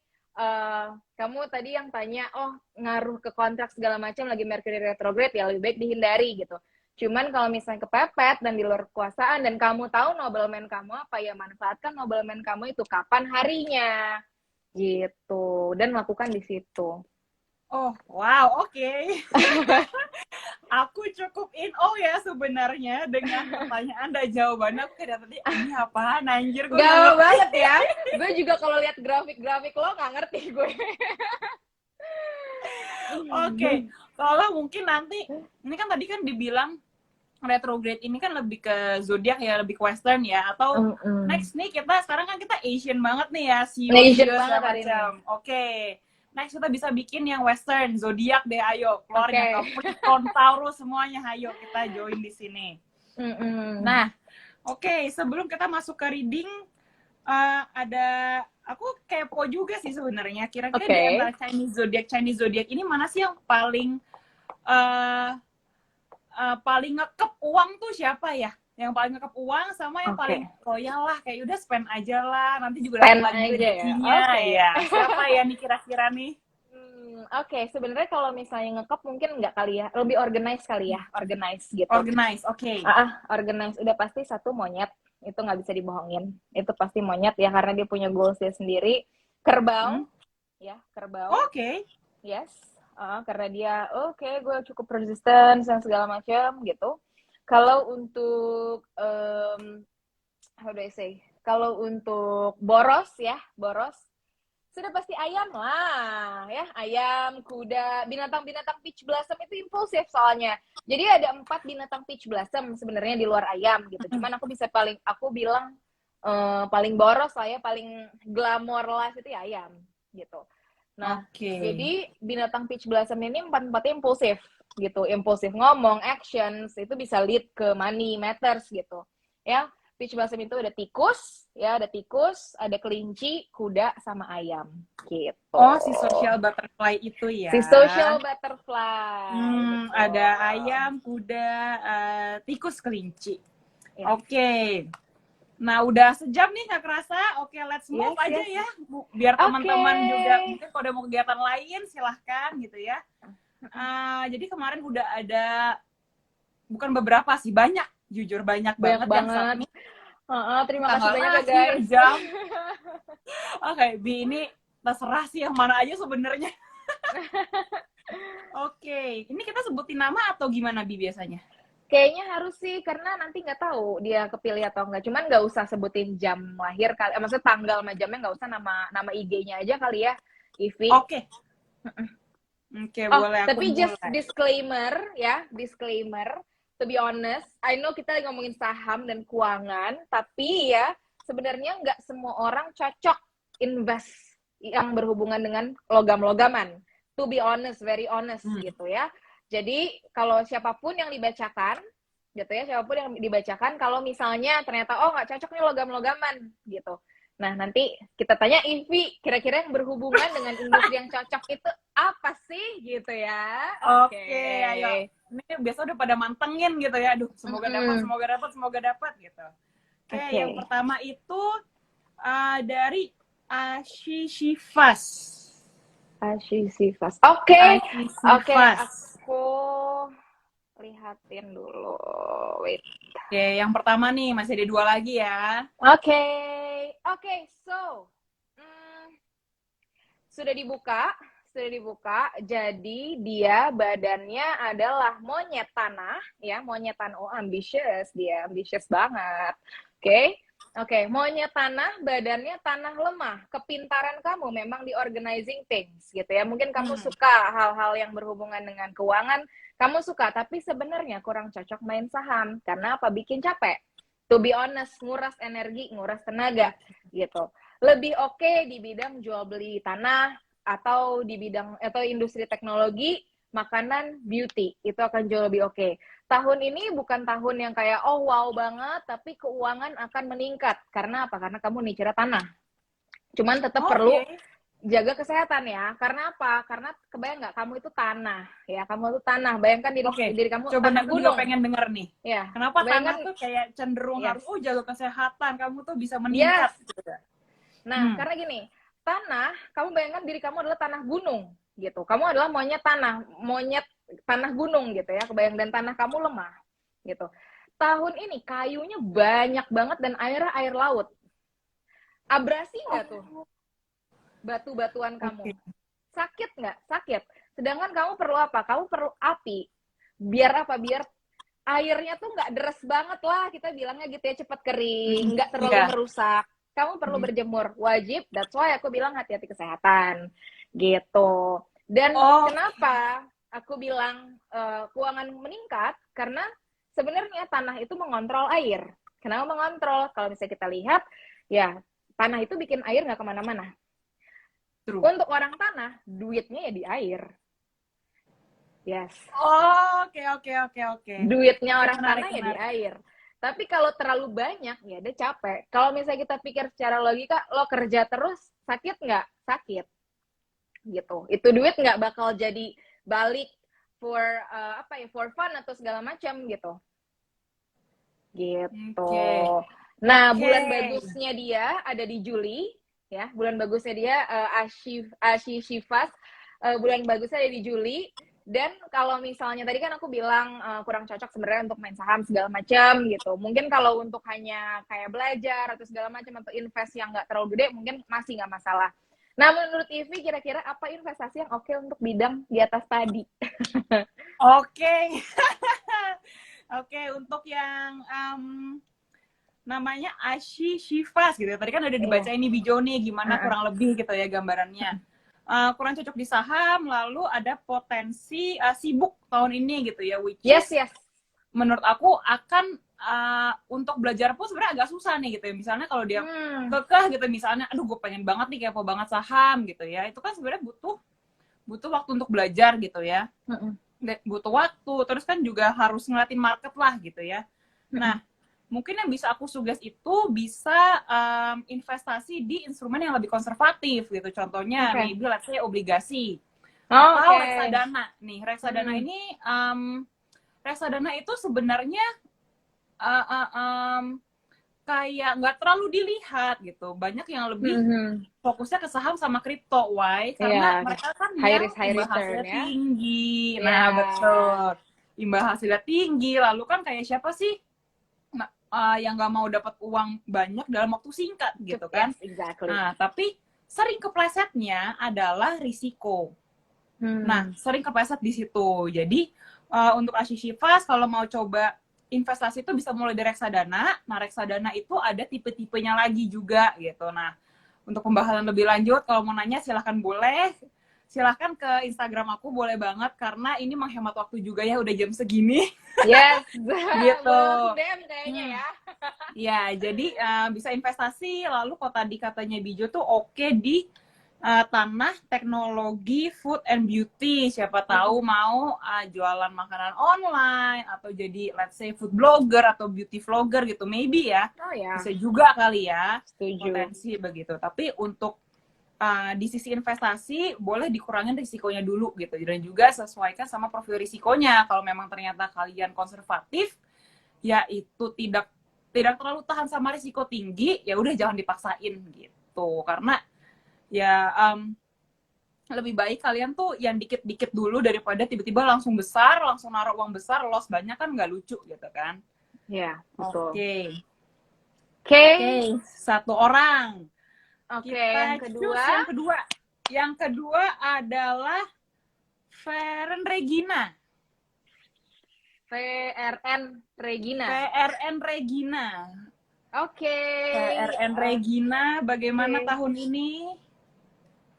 kamu tadi yang tanya, oh ngaruh ke kontrak segala macam lagi Mercury retrograde, ya lebih baik dihindari gitu. Cuman kalau misalnya kepepet dan di luar kekuasaan, dan kamu tahu nobleman kamu apa, ya manfaatkan nobleman kamu itu kapan harinya. Gitu. Dan lakukan di situ. Oh, wow, oke. Aku cukup ya sebenarnya dengan pertanyaan dan jawabannya. Aku kayak tadi, ini apaan anjir? Gue Gak banget ya. Gue juga kalau lihat grafik-grafik lo gak ngerti gue. Oke, soalnya mungkin nanti, ini kan tadi kan dibilang retrograde ini kan lebih ke zodiak ya, lebih ke western ya, atau next nih sekarang kan kita Asian banget nih ya, Asian banget hari ini. Oke. next kita bisa bikin yang western, zodiak deh, ayo keluarin Oke. yang Capricorn, Taurus semuanya, ayo kita join di sini. Nah, oke, sebelum kita masuk ke reading, ada aku kepo juga sih sebenarnya. Kira-kira di antara Chinese zodiak ini mana sih yang paling paling ngekep uang tuh siapa ya? Yang paling ngekep uang sama yang paling royal lah, kayak udah spend aja lah, nanti juga dapat lagi rezekinya ya. Siapa ya nih kira-kira nih? Oke, sebenarnya kalau misalnya ngekep mungkin nggak kali ya, lebih organize kali ya, organize gitu. Organize, oke. Organize udah pasti satu monyet, itu nggak bisa dibohongin, itu pasti monyet ya karena dia punya goalsnya sendiri. Kerbau, ya kerbau. Oke. Yes, karena dia gue cukup persisten dan segala macam gitu. Kalau untuk how do I say? Kalau untuk boros ya, boros sudah pasti ayam lah ya, ayam, kuda, binatang-binatang peach blossom itu impulsif soalnya. Jadi ada 4 binatang peach blossom sebenarnya di luar ayam gitu. Cuman aku bilang paling boros lah ya, paling glamor life itu ya ayam gitu. Nah, jadi binatang peach blossom ini 4 impulsif gitu, impulsif ngomong, actions, itu bisa lead ke money matters gitu. Ya, peach blossom itu ada tikus, ada kelinci, kuda, sama ayam gitu. Oh, si social butterfly itu ya. Si social butterfly. Ada ayam, kuda, tikus, kelinci. Ya. Oke. Nah, udah sejam nih, nggak kerasa. Oke, let's move aja ya. Biar teman-teman juga, mungkin kalau udah mau kegiatan lain, silahkan gitu ya. Jadi kemarin udah ada, bukan beberapa sih, banyak. Jujur banyak banget. Yang saat ini. Terima kasih banyak ya guys. Jam. Oke, Bi, ini terserah sih yang mana aja sebenarnya. Oke, ini kita sebutin nama atau gimana, Bi, biasanya? Kayaknya harus sih, karena nanti nggak tahu dia kepilih atau enggak. Cuman nggak usah sebutin jam lahir, maksudnya tanggal sama jamnya nggak usah, nama IG-nya aja kali ya, Ivy. Oke, boleh. Tapi just disclaimer ya, to be honest, I know kita lagi ngomongin saham dan keuangan, tapi ya sebenarnya nggak semua orang cocok invest yang berhubungan dengan logam-logaman. To be honest, very honest gitu ya. Jadi kalau siapapun yang dibacakan, gitu ya, kalau misalnya ternyata nggak cocok nih logam-logaman gitu. Nah nanti kita tanya Ivy, kira-kira yang berhubungan dengan industri yang cocok itu apa sih gitu ya? Oke, ayo. Ini biasa udah pada mantengin gitu ya. Aduh, semoga dapat gitu. Oke, yang pertama itu dari Ashishifas. Oke, aku lihatin dulu. Wait. Oke, yang pertama nih, masih ada 2 lagi ya. Oke, so sudah dibuka. Jadi dia badannya adalah monyet tanah, ya, monyet tanah. Ambitious dia, ambitious banget. Oke, monyet tanah, badannya tanah lemah. Kepintaran kamu memang di organizing things, gitu ya. Mungkin kamu suka hal-hal yang berhubungan dengan keuangan, kamu suka, tapi sebenarnya kurang cocok main saham. Karena apa? Bikin capek. To be honest, nguras energi, nguras tenaga, gitu. Lebih oke di bidang jual beli tanah, atau di bidang atau industri teknologi, makanan, beauty, itu akan jauh lebih oke. Tahun ini bukan tahun yang kayak wow banget, tapi keuangan akan meningkat. Karena apa? Karena kamu nicira tanah. Cuman tetap perlu jaga kesehatan ya. Karena apa? Karena kebayang nggak, kamu itu tanah ya, kamu itu tanah. Bayangkan diri kamu coba tanah gunung. Coba pengen denger nih. Ya. Kenapa tanah tuh kayak cenderung harus jaga kesehatan, kamu tuh bisa meningkat. Nah, karena gini, tanah, kamu bayangkan diri kamu adalah tanah gunung gitu. Kamu adalah monyet tanah gunung gitu ya. Kebayang, dan tanah kamu lemah gitu. Tahun ini kayunya banyak banget dan airnya air laut. Abrasi nggak tuh batu-batuan kamu? Sakit nggak? Sakit. Sedangkan kamu perlu apa? Kamu perlu api. Biar apa? Biar airnya tuh nggak deres banget lah, kita bilangnya gitu ya, cepat kering, nggak terlalu merusak. Kamu perlu berjemur, wajib. That's why aku bilang hati-hati kesehatan, gitu. Dan kenapa aku bilang keuangan meningkat? Karena sebenarnya tanah itu mengontrol air. Kenapa mengontrol? Kalau misalnya kita lihat, ya tanah itu bikin air nggak kemana-mana. True. Untuk orang tanah, duitnya ya di air. Yes. Oh, oke. Duitnya Oke, orang menarik, tanah ya di menarik. air. Tapi kalau terlalu banyak, ya dia capek. Kalau misalnya kita pikir secara logika, lo kerja terus, sakit nggak? Sakit. Gitu. Itu duit nggak bakal jadi balik for for fun atau segala macam gitu. Gitu. Oke. Nah, Oke. bulan bagusnya dia ada di Juli, ya. Bulan bagusnya dia Ashi Shifas. Bulan bagusnya ada di Juli. Dan kalau misalnya tadi kan aku bilang kurang cocok sebenarnya untuk main saham segala macam gitu. Mungkin kalau untuk hanya kayak belajar atau segala macam atau invest yang nggak terlalu gede, mungkin masih nggak masalah. Nah, menurut Ivy kira-kira apa investasi yang oke untuk bidang di atas tadi? Oke. Oke, untuk yang namanya Ashi Shifas gitu ya. Tadi kan udah dibaca ini Bijo nih gimana kurang lebih gitu ya gambarannya. Kurang cocok di saham, lalu ada potensi sibuk tahun ini gitu ya, which is menurut aku akan untuk belajar pun sebenarnya agak susah nih gitu ya. Misalnya kalau dia kekeh gitu misalnya, aduh gue pengen banget nih kepo banget saham gitu ya. Itu kan sebenarnya butuh waktu untuk belajar gitu ya. Butuh waktu, terus kan juga harus ngeliatin market lah gitu ya. Nah, mungkin yang bisa aku suggest itu bisa investasi di instrumen yang lebih konservatif gitu. Contohnya maybe let's say obligasi atau reksadana. Nih, reksadana ini reksadana itu sebenarnya kayak nggak terlalu dilihat gitu. Banyak yang lebih fokusnya ke saham sama kripto. Why? Karena mereka kan yang imbal hasilnya tinggi. Nah, betul. Imbal hasilnya tinggi. Lalu kan kayak siapa sih yang nggak mau dapat uang banyak dalam waktu singkat gitu kan? Nah, tapi sering keplesetnya adalah risiko. Nah, sering kepleset di situ. Jadi untuk Ashi Shifas kalau mau coba investasi itu bisa mulai dari reksadana. Nah, reksadana itu ada tipe-tipenya lagi juga gitu. Nah, untuk pembahasan lebih lanjut kalau mau nanya silahkan boleh. Silahkan ke Instagram aku boleh banget karena ini menghemat waktu juga ya udah jam segini. Yes. Gitu. DM kayaknya ya. Ya, jadi bisa investasi lalu kok tadi katanya Bijo tuh oke di tanah teknologi food and beauty. Siapa tahu mau jualan makanan online atau jadi let's say food blogger atau beauty vlogger gitu maybe ya. Bisa juga kali ya. Potensi begitu. Tapi untuk di sisi investasi boleh dikurangin risikonya dulu gitu dan juga sesuaikan sama profil risikonya. Kalau memang ternyata kalian konservatif ya itu tidak terlalu tahan sama risiko tinggi, ya udah jangan dipaksain gitu. Karena ya lebih baik kalian tuh yang dikit-dikit dulu daripada tiba-tiba langsung besar, langsung naruh uang besar, loss banyak kan nggak lucu gitu kan. Iya, betul. Oke. Satu orang. Oke, Kita yang kedua adalah Feren Regina. PRN Regina. Oke. PRN Regina, bagaimana tahun ini?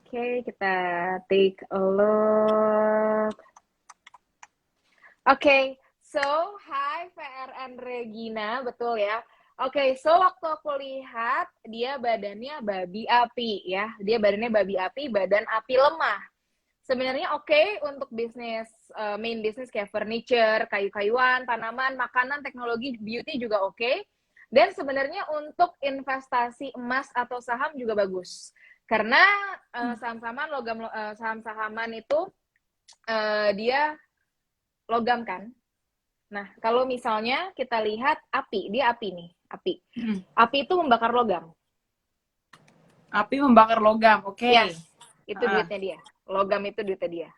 Oke, kita take a look. Oke, so hi PRN Regina, betul ya. Oke, so waktu aku lihat dia badannya babi api ya. Dia badannya babi api, badan api lemah. Sebenarnya oke untuk bisnis, main bisnis kayak furniture, kayu-kayuan, tanaman, makanan, teknologi, beauty juga oke. Dan sebenarnya untuk investasi emas atau saham juga bagus. Karena saham-sahaman itu dia logam kan. Nah, kalau misalnya kita lihat api, dia api nih, api. Api itu membakar logam. Api membakar logam, oke. Yes, itu duitnya dia. Logam itu duitnya dia.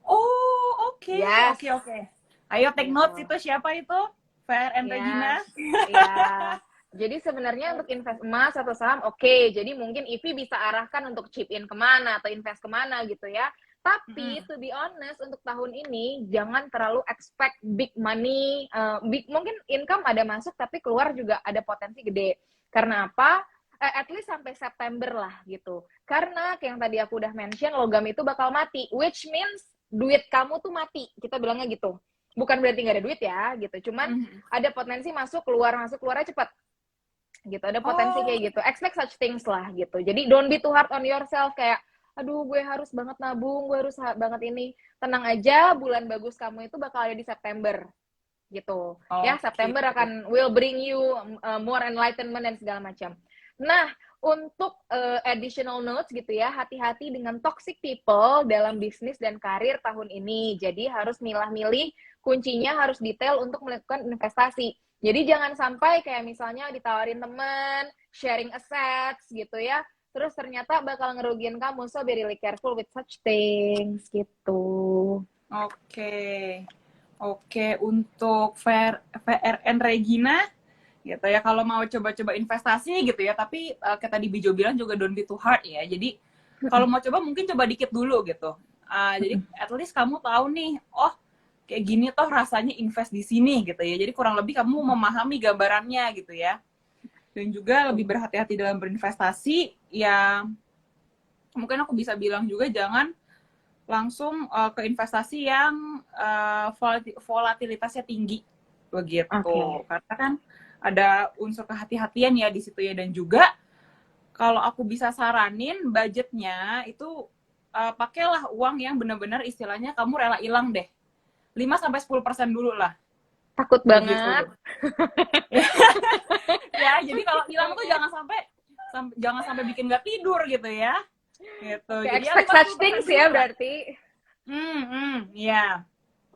Oh, oke. Oke. Ayo take notes itu siapa itu? PRN Regina. Iya. Jadi sebenarnya untuk invest emas atau saham oke. Jadi mungkin Ivy bisa arahkan untuk chip in kemana atau invest kemana gitu ya. Tapi to be honest untuk tahun ini jangan terlalu expect big money, mungkin income ada masuk tapi keluar juga ada potensi gede. Karena apa? At least sampai September lah gitu. Karena kayak yang tadi aku udah mention logam itu bakal mati, which means duit kamu tuh mati. Kita bilangnya gitu. Bukan berarti nggak ada duit ya gitu. Cuman ada potensi masuk keluarnya cepat. gitu. Ada potensi kayak gitu. Expect such things lah gitu. Jadi don't be too hard on yourself kayak aduh gue harus banget nabung, gue harus banget ini. Tenang aja, bulan bagus kamu itu bakal ada di September gitu. Ya, Oke. September akan will bring you more enlightenment dan segala macam. Nah, untuk additional notes gitu ya, hati-hati dengan toxic people dalam bisnis dan karir tahun ini. Jadi harus milah-milih, kuncinya harus detail untuk melakukan investasi. Jadi jangan sampai kayak misalnya ditawarin teman, sharing assets gitu ya, terus ternyata bakal ngerugiin kamu. So be really careful with such things gitu. Oke. Oke, untuk VRN Regina gitu ya, kalau mau coba-coba investasi gitu ya, tapi kayak tadi Bijo bilang juga don't be too hard ya. Jadi kalau mau coba mungkin coba dikit dulu gitu. Jadi at least kamu tahu nih, oh kayak gini toh rasanya invest di sini gitu ya. Jadi kurang lebih kamu memahami gambarannya gitu ya. Dan juga lebih berhati-hati dalam berinvestasi. Ya mungkin aku bisa bilang juga jangan langsung ke investasi yang volatilitasnya tinggi begitu. Oke. Karena kan ada unsur kehati-hatian ya di situ ya. Dan juga kalau aku bisa saranin budgetnya itu pakailah uang yang benar-benar istilahnya kamu rela hilang deh. 5-10% dulu lah. Takut Begitu. banget. Ya, jadi kalau hilang tuh jangan sampai bikin nggak tidur gitu ya. Gitu. Okay, Jadi ya expect such 50% things dulu ya lah. berarti. Ya.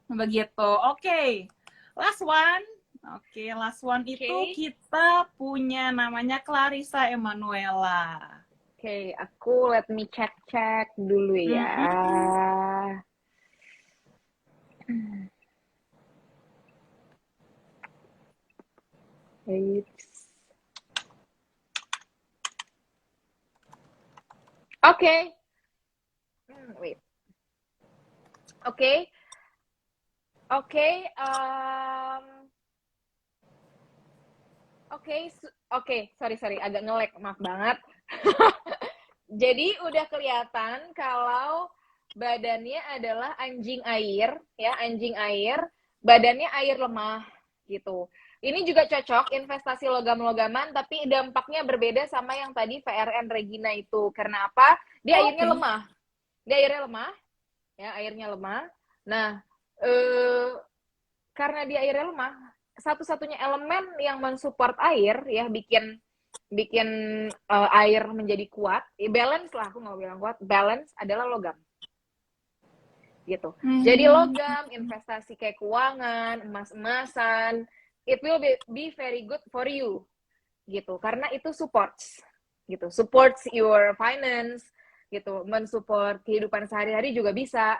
Begitu. Oke. Last one. Oke, last one itu kita punya namanya Clarissa Emanuela. Oke, aku let me check dulu ya. Oke. Wait. Oke. Oke. Oke, sorry, agak nge-lag, maaf banget. Jadi udah kelihatan kalau badannya adalah anjing air, ya, anjing air, badannya air lemah, gitu. Ini juga cocok investasi logam-logaman, tapi dampaknya berbeda sama yang tadi VRN Regina itu. Karena apa? Dia airnya lemah. Dia airnya lemah, ya, airnya lemah. Nah, karena dia airnya lemah, satu-satunya elemen yang mensupport air, ya, bikin air menjadi kuat, balance lah, aku nggak bilang kuat, balance adalah logam gitu. Jadi logam, investasi kayak keuangan, emas-emasan, it will be very good for you gitu, karena itu supports your finance gitu, mensupport kehidupan sehari-hari juga bisa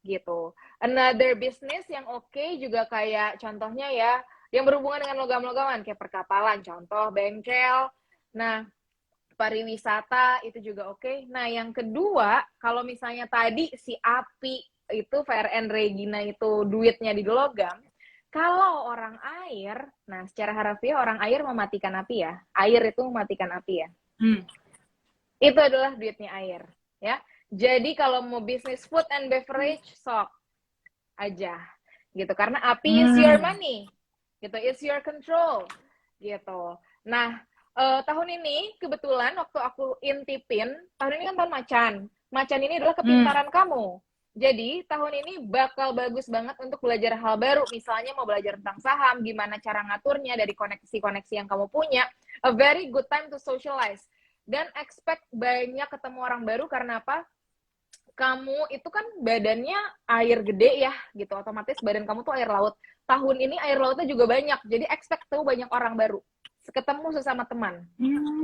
gitu. Another business yang oke juga kayak contohnya ya, yang berhubungan dengan logam-logaman kayak perkapalan, contoh bengkel. Nah, pariwisata itu juga oke. Nah, yang kedua, kalau misalnya tadi si api itu VRN Regina itu duitnya di logam, kalau orang air, nah secara harafiah orang air mematikan api ya. Air itu mematikan api ya. Itu adalah duitnya air, ya. Jadi kalau mau bisnis food and beverage, sok aja gitu, karena api is your money gitu, it's your control gitu. Nah, tahun ini kebetulan waktu aku intipin, tahun ini kan tahun macan ini adalah kepintaran kamu. Jadi tahun ini bakal bagus banget untuk belajar hal baru, misalnya mau belajar tentang saham, gimana cara ngaturnya dari koneksi-koneksi yang kamu punya. A very good time to socialize, dan expect banyak ketemu orang baru. Karena apa? Kamu itu kan badannya air gede ya gitu, otomatis badan kamu tuh air laut. Tahun ini air lautnya juga banyak, jadi expect tuh banyak orang baru, ketemu sesama teman.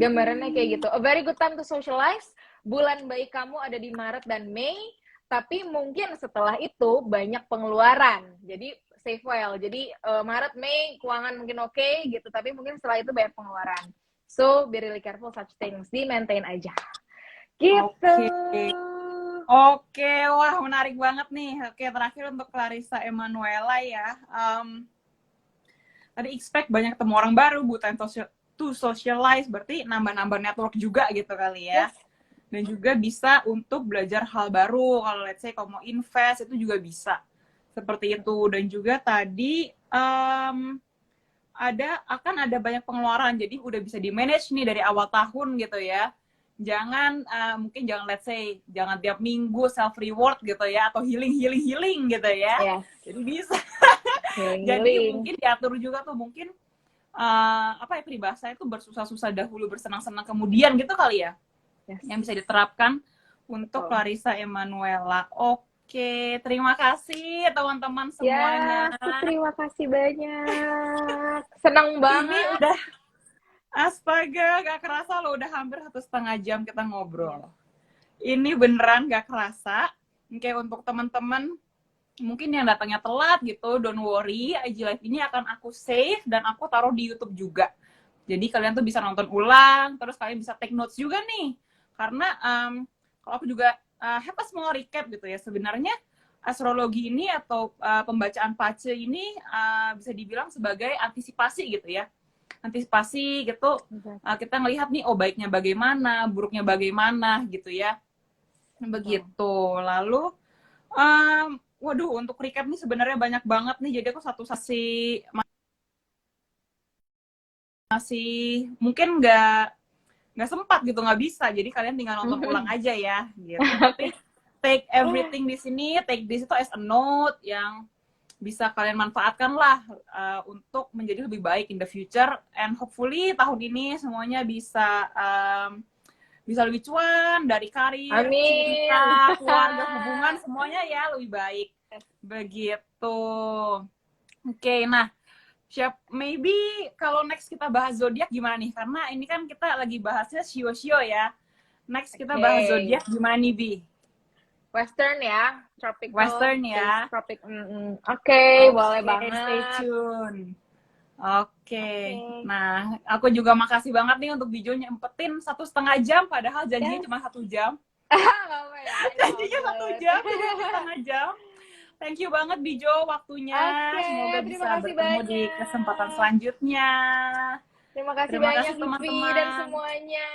Gambarannya kayak gitu. A very good time to socialize. Bulan baik kamu ada di Maret dan Mei, tapi mungkin setelah itu banyak pengeluaran, jadi save well. Jadi Maret Mei keuangan mungkin oke gitu, tapi mungkin setelah itu banyak pengeluaran. So be really careful such things, di maintain aja gitu. Oke, wah menarik banget nih. Oke, terakhir untuk Clarissa Emanuela ya. Tadi expect banyak ketemu orang baru, butuh to socialize, berarti nambah-nambah network juga gitu kali ya. Yes. Dan juga bisa untuk belajar hal baru. Kalau let's say kalau mau invest itu juga bisa. Seperti itu. Dan juga tadi akan ada banyak pengeluaran, jadi udah bisa di manage nih dari awal tahun gitu ya. Jangan mungkin jangan, let's say jangan tiap minggu self reward gitu ya, atau healing gitu ya. Yes. Jadi bisa jadi Healing. mungkin diatur juga tuh, mungkin apa ya, peribahasa itu bersusah-susah dahulu bersenang-senang kemudian gitu kali ya. Yes. Yang bisa diterapkan untuk Betul. Clarissa Emanuela. Oke, terima kasih teman-teman semuanya. Ya, terima kasih banyak. Senang banget. Ini udah, astaga, gak kerasa loh, udah hampir 1,5 jam kita ngobrol. Ini beneran gak kerasa. Oke, untuk teman-teman mungkin yang datangnya telat gitu, don't worry, IG Live ini akan aku save dan aku taruh di YouTube juga. Jadi kalian tuh bisa nonton ulang, terus kalian bisa take notes juga nih. Karena kalau aku juga have a small recap gitu ya, sebenarnya astrologi ini atau pembacaan pace ini bisa dibilang sebagai antisipasi gitu ya. Antisipasi gitu, kita ngelihat nih, oh baiknya bagaimana, buruknya bagaimana gitu ya. Begitu. Lalu waduh, untuk recap nih sebenarnya banyak banget nih, jadi aku satu sesi masih mungkin nggak sempat gitu, nggak bisa, jadi kalian tinggal nonton ulang aja ya gitu. Tapi take everything di sini, take this itu as a note yang bisa kalian manfaatkan lah untuk menjadi lebih baik in the future, and hopefully tahun ini semuanya bisa lebih cuan dari karir, Amin. cinta, keluarga, hubungan, semuanya ya lebih baik. Begitu. Oke, nah, maybe kalau next kita bahas zodiak gimana nih? Karena ini kan kita lagi bahasnya shio-shio ya. Next kita bahas zodiak gimana nih, Bi? Western ya, tropical. Western ya. Oke, boleh banget. Stay tune. Oke. Nah, aku juga makasih banget nih untuk Bijo nyempetin 1,5 jam, padahal janjinya cuma 1 jam. Janjinya 1 jam, 1,5 jam. Thank you banget Bijo waktunya. Semoga bisa bertemu di kesempatan selanjutnya. Terima kasih banyak teman-teman dan semuanya.